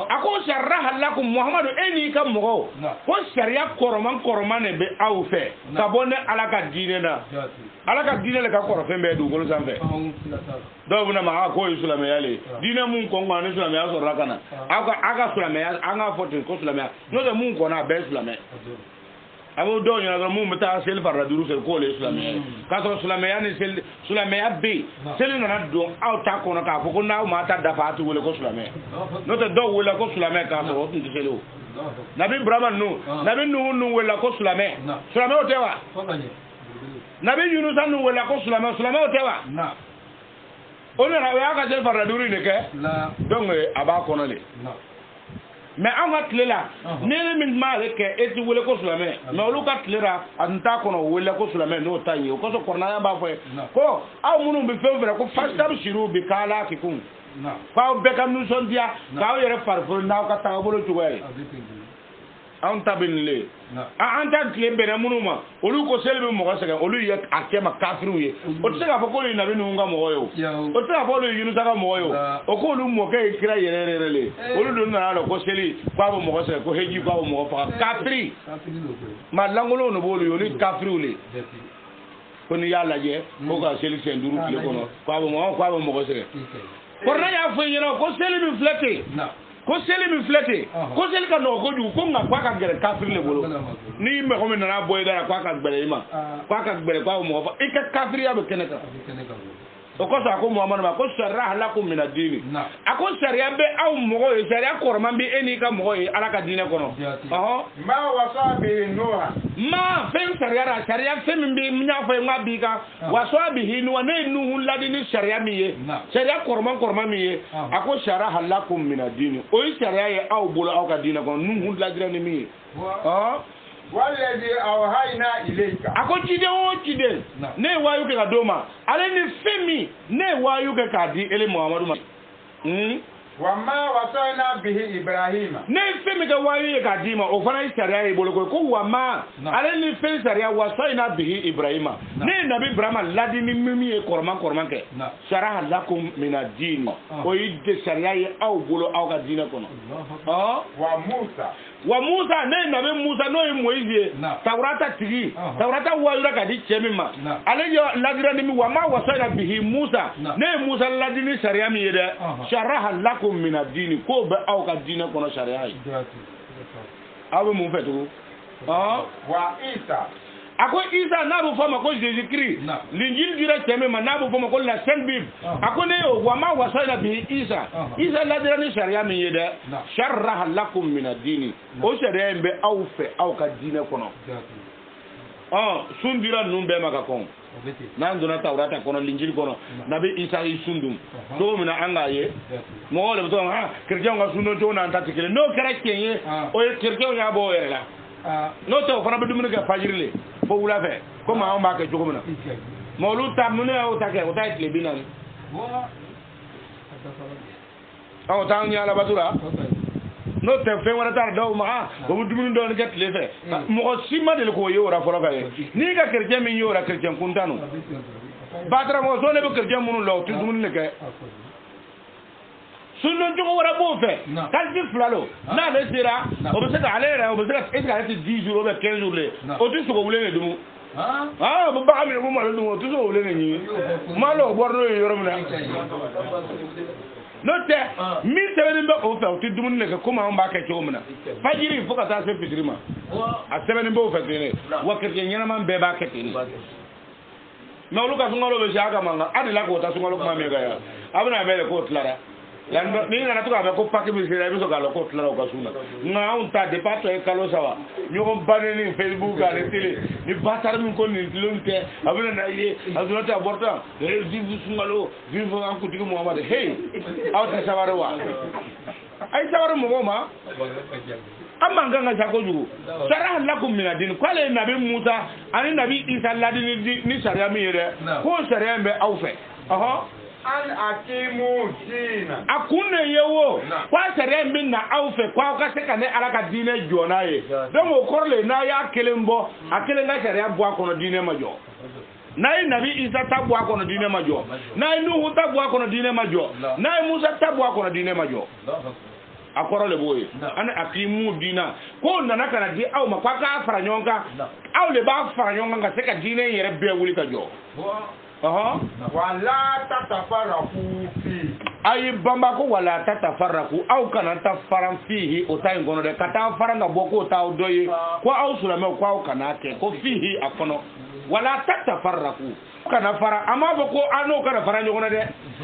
ako sharaha lakum muhammadu eni ka mogo ko sharia koroman ne be aw fe kabone ala ka dine le ka koro fe be du golo sanfe do buna ma ko islame yale dine mun ko ngani islame ya so rakana aga islame ya anga fotin ko islame no de mun ko na be islame abo do nyana mun meta sel farra duru sel ko le islame ka so islame ya ni sel islame ya be sel na do aw ta ko na ka ko na ma ta dafa tu wala ko islame no te do wala ko islame ka so tu selo nabi ibrahim no nabi nu wala ko islame o tewa nabi Yunus anu wala ko sulama o tewa na ona na ya ka jel farla duri ne ke la donc aba kono le na mais an ka tile la nene min ma ke eti wele ko sulame mais olu ka tile la anta kono wele ko sulame no ta yi o ko so korna ya ba fo ko aw munu bi fe ko fastab shiru bi kala kikum na fa be kam nu son dia ka o yere farfo na ka ta bolo tuwai an tabin le an ta tile bena munu ma olu ko selbe mo ko sega olu ye akema kafiru ye o tsega fa ko ni nabi nu nga mo yo o tsega fa olu yinu saka mo yo o ko olu mo ke kira yere le olu do na lo ko seli kwa mo ko sega ko heji kwa mo fa kafiri ma langolo no bolu yo ni kafiru le ko ni yalla je ko ga seli sen duru le ko no kwa mo ko sega korna ya fo yino ko seli bi flete ko seli mi flete ko seli ka no ko ju ko nga kwa ka gere kafir le bolo ni me ko me na boy dara kwa ka gbere ima kwa ka gbere kwa mo fa ika kafir ya be keneka o ko sa ko muhammad ma ko sharah lakum min ad-din ako sharia be aw mo ko sharia ko man bi eni ka mo ko ala ka dine kono ma wasabi nuha ma fen sharia fe min bi nya fa nga bi ka wasabi nuha ne nuhu ladini sharia mi ye sharia ko man mi ye ako sharah lakum min ad-din o sharia ye aw bolo aw ka dine kono nuhu ladini mi ye walladhi awhayna ilayka ako cide o cide ne wayu ke ka doma ale ni femi ne wayu ke ka di ele muhammadu ma wa ma wasayna bihi ibrahima ne femi ke wayu ke ka di ma o fana sharia e bolo ko wa ma ale ni fe sharia wasayna bihi ibrahima ne nabi ibrahima ladini mimi e korman ke sharaha lakum min ad-din o yide sharia e aw bolo aw ka dina kono wa Musa ne nabi Musa no yi Moise Taurata tigi Taurata wayura ka di chemima ale yo lagira ni wa ma wasala bihi Musa ne Musa ladini sharia mi yede sharaha lakum min ad-din ko be aw ka dina kono sharia yi awu mu fetu wa Isa ako Isa na bu fama ko Jésus Christ l'injil dira chemima na bu fama ko la Sainte Bible ako ne wa ma wasala bihi Isa ladira ni sharia mi yede sharaha lakum min ad-din o sharia be aw fe aw ka dina kono sundira numbe maka kon nan dona Taurata kono l'injil kono nabi Isa yi sundum to mina anga ye mo le to chrétien nga sundo to na tatikele no chrétien ye o chrétien ya bo yere la no to fana be dumune ga fajirle fo wula fe ko ma on ba ke jogomna mo lu tam ne o ta ke o ta itle binan o ta nya la batura no te fe wala tar daw ma o dumune do ne ket le fe mo sima de ko yora fo la ni ga chrétien min yora chrétien kuntanu badra mo so ne be chrétien mun lo tu dumune ke sunno jogo wara bo fe kalti flalo na le sira o be se ka ale ra o be se ka eska 10 jours o be 15 jours le o tu so ko wule ne dumu bo ba mi mo ma le dumu o tu so wule ne ni ma lo borno yoro mna note mi sebeni be o fe o tu dumu ne ka kuma on ba ka cho mna fajiri fo ka ta se fitrima a sebeni be o fe ne wa ke nyana man be ba ke ni na lu ka sungalo be shaka manga adila ko ta sungalo kuma me ga ya abuna be ko tlara lando ni na tuka be ko pakki bi sira bi so galo ko tlara ko suna nga on ta de pato e kalo sawa nyoko bane ni Facebook ale tele ni batar min ko ni lonte abuna na ye azuna ta borta e divu sungalo divu an ko digi Muhammad hey aw ta sawaro wa ay sawaro mo ma amma nganga jako jugo saraha lakum min adin kwale nabi Musa ani nabi Isa ladini ni sharia mi yere ko sharia be awfe an akimu dina akune yewo kwa sharia min na awfe kwa ka seka ne alaka dine jona ye donc o korle na ya kelembo akelenga sharia bo akono dine majo nay nabi Isa tabu akono dine majo nay Nuhu tabu akono dine majo nay Musa tabu akono dine majo akoro le boye ana akimu dina ko nana kana di aw ma kwa ka fara nyonka aw le ba fara nyonka nga seka dine yere be wuli ka jo wala tatafaraku fi ayi bamba ko wala tatafaraku aw kana ta faran fihi o tay ngono de kata faranga boko ta o doye ko aw sulame ko aw kana ke ko fihi akono wala tatafaraku kana fara ama boko ano kana fara nyonko de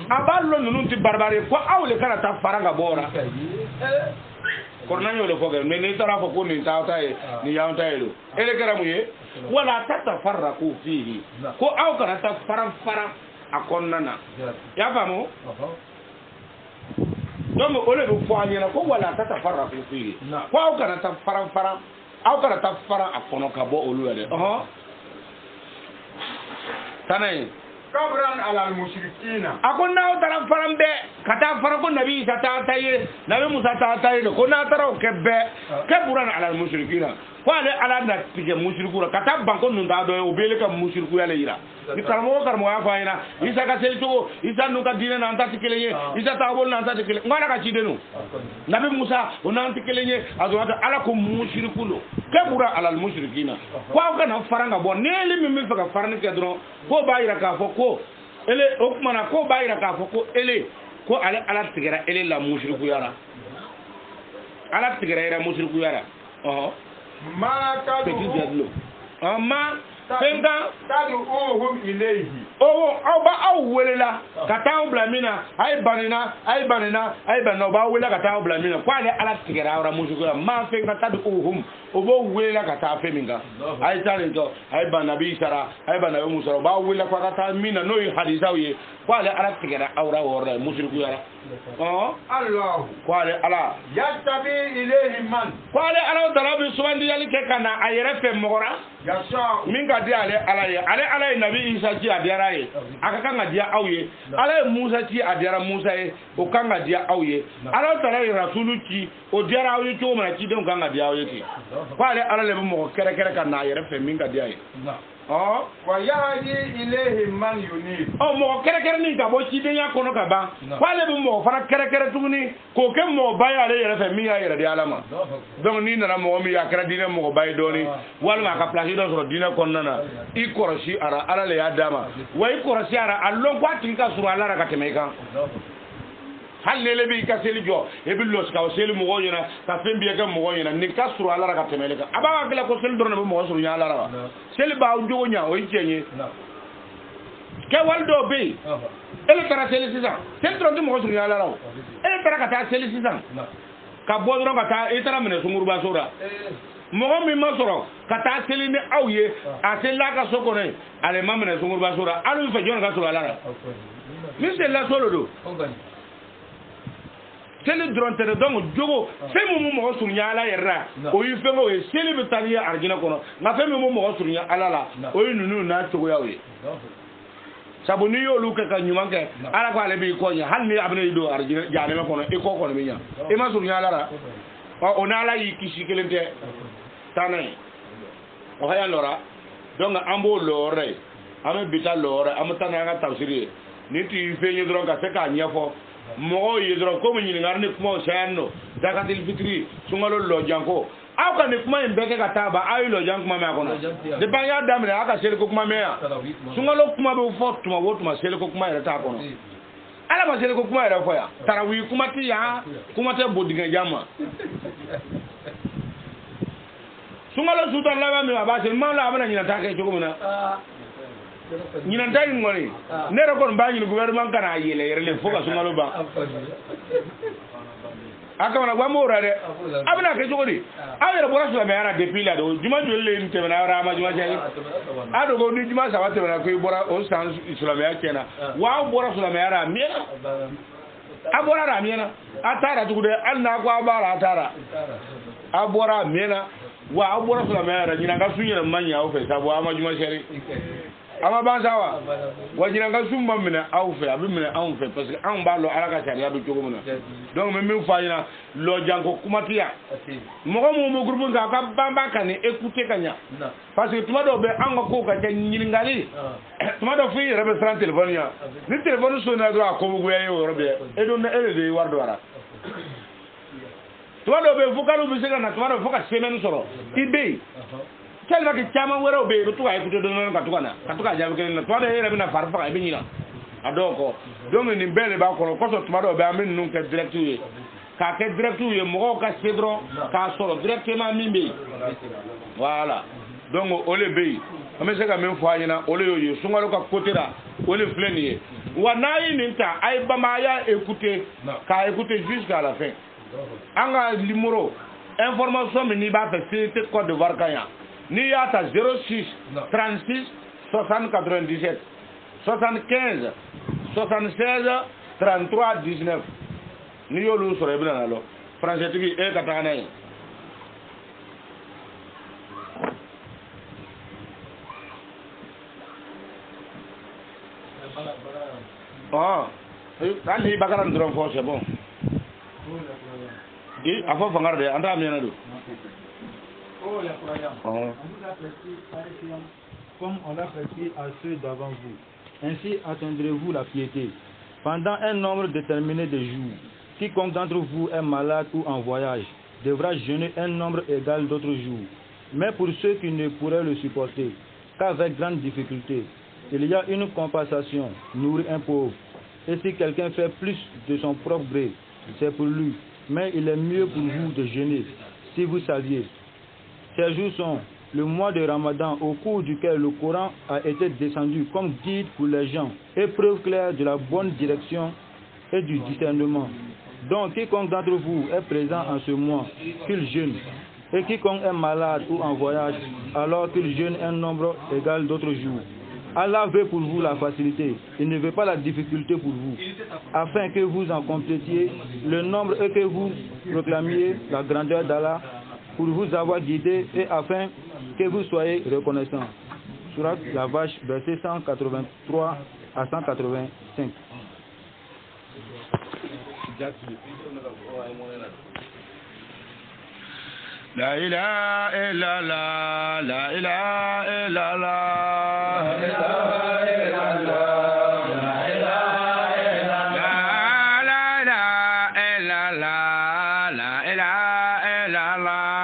aballo nunu ti barbare ko aw le kana ta faranga bora korna yo le foge mais ni tara fo ko ni tawta e ni yawta e do ele karamu ye wala tatafarraqu fihi ko aw kana ta faram akonnana ya famo donc ole be fo anyena ko wala tatafarraqu fihi ko aw kana ta faram aw kana ta fara akono ka bo olu yale tanay kabran ala mushrikina akon naw tara faram be kata fara ko nabi isa ta taye nabi musa ta taye ko na tara ke be kabran ala mushrikina ko ala na tige mushrikura kata banko nun da do o bele ka mushriku yale ira ni karmo ya fa ina isa ka sel to isa nu ka dina na anta tikeleye isa ta bol na anta tikele ngala ka chidenu nabi musa o na anta tikeleye azwata ala ko mushrikulo kabura ala mushrikina ko kana faranga bon nele mi fa ka farni ke dron ko bayira ka fo ko ele okmana ko bayira ka fo ko ele ko ala tigera ele la mushriku yara ala tigera era mushriku yara ma ka do ma fenga tad'uhum ilayhi ba awwelela kata blamina ay banina ba wela kata blamina kwa le ala tigera ara mushriku ma fenga tad'uhum bo wela kata feminga ay talento ay banabi sara ay banabi musa ba wela kwa kata mina no hadisa ye kwa le ala tigera awra wora mushriku yara Allah kwa le ala yattabi ilayhi man kwa le ala darabi subhanahu yali ke kana ayere fe mogora yasha minga dia ale ala nabi isa ji adiara ye aka kanga dia awye ala musa ji adiara musa ye o kanga dia awye ala tara rasulu ji o diara awye to mana ji den kanga dia awye ti kwa le ala le mo kere kana ayere fe minga dia ye wa yahdi ilayhi man yunib mo kere ni ka bo ji den ya kono ka ba kwa le mo fara kere tuguni ko ke mo baya ale yere fe mi ya yere dia alama donc ni na mo mi ya kere dine mo bay doni wala ka place do so dine konnana i korosi ara ala le ya dama wa i korosi ara allon kwa tinka suru ala ka temeka hal lele bi ka seli jo e bi los ka seli mo goyina ka fembi ka mo goyina ni ka suru ala ka temeleka aba ka ko seli dorna mo suru nya ala seli ba o jogo nya o yenye ke waldo be ele tara seli sisa sel tron mo suru nya ala ele tara ka ta seli sisa ka bo dron ka ta e tara mene sunguru ba sura mo mi ma soro ka ta seli ni awye a sela ka sokone ale mamene sunguru ba sura alu fe jon ka suru ala ni sela solo do seli drontere donc jogo femu mo sunya ala yerra o yi fengo e seli betaliya arjina kono na femu mo sunya ala la o yi nunu na togo yawe sabu ni yo luka ka nyumanke ala ko ale bi ko nya hal ni abne do arjina jane ma kono e ko kono mi nya e ma sunya ala ra o na ala yi kisi kelente tanay o haya lora donc ambo lore ame bita lore amtana nga tafsiri ni ti fenye dron ka se ka nyafo mo yidro ko mo nyini ngarne kuma sayano zakatil fitri sungalo lo janko aw ka ni kuma mbeke ka taba ay lo janko ma kono de ba ya damre aka sel ko kuma meya sungalo kuma be fotuma wotuma sel ko kuma era ta kono ala ma sel ko kuma era foya tarawi kuma ti ya kuma te bodinga jama sungalo sutan lawa mi ba sel ma la abana nyina ta ke jogo mena ñina tay ngoni ne ra kon bañu gouvernement kana yele yerle foka sungalo ba aka wana gwa mora de abna ke jogodi awere bora sula me ara depuis là do juma jolle ni temena ara ma juma jay ado go ni juma sa wate na ko bora o san sula me akena wa bora sula me ara mi abora ra mi na atara tugude anna ko abara atara abora mena wa abora sula me ara ñina ga suñu na manya o fe sabo ama juma sheri ama bansawa wajina nga sumba mina aw fe abi mina aw fe parce que an ba lo ala ka sharia do jogo muna donc me min fayina lo janko kumatiya mo groupe nga ka bamba kan écouter kanya parce que tuma do be an ko ka tan nyilingali tuma do fi rebe san téléphone ya ni téléphone so na do ko bu ye yo rebe e do na ele de wardo ara tuma do be fukalu bi sega na tuma do fuka semaine soro ibe tellement que chama wero be to ay kuto do non katuka jabe ken na to de rebe na farfa e be nyina adoko donc ni bele ba ko so to do be amen nun ke directeur ka ke directeur mo ka cedro ka solo directement mimbe voilà donc ole be ame se ka men fo anyina ole yoyo sungalo ka kotera ole fleni wa nayi ninta ay bama ya écouter ka écouter jusqu'à la fin anga numéro information min ni b'a fɛ CT Côte d'Ivoire kan yan n'i y'a ta 06 36 60 97 75 76 33 19 n'i y'olu sɔrɔ i bɛna na lɔ français tigi e ka taga n'a ye. Hali bakaran dɔrɔn fɔ c'est bon. A fɔ fanga de an t'a mɛnna don. Comme on l'a fait à ceux d'avant vous, ainsi atteindrez-vous la piété. Pendant un nombre déterminé de jours, quiconque d'entre vous est malade ou en voyage devra jeûner un nombre égal d'autres jours. Mais pour ceux qui ne pourraient le supporter qu'avec grande difficulté, il y a une compensation, nourrir un pauvre. Et si quelqu'un fait plus de son propre gré, c'est pour lui. Mais il est mieux pour vous de jeûner, si vous saviez. Ces jours sont le mois de Ramadan, au cours duquel le Coran a été descendu comme guide pour les gens, et preuve claire de la bonne direction et du discernement. Donc quiconque d'entre vous est présent en ce mois, qu'il jeûne. Et quiconque est malade ou en voyage, alors qu'il jeûne un nombre égal d'autres jours. Allah veut pour vous la facilité, il ne veut pas la difficulté pour vous, afin que vous en complétiez le nombre et que vous proclamiez la grandeur d'Allah pour vous avoir guidé et afin que vous soyez reconnaissants. Surat la vache, verset 183 à 185. La ilaha illallah, la ilaha illallah, la ilaha illallah, la ilaha illallah, la ilaha illallah, la ilaha illallah.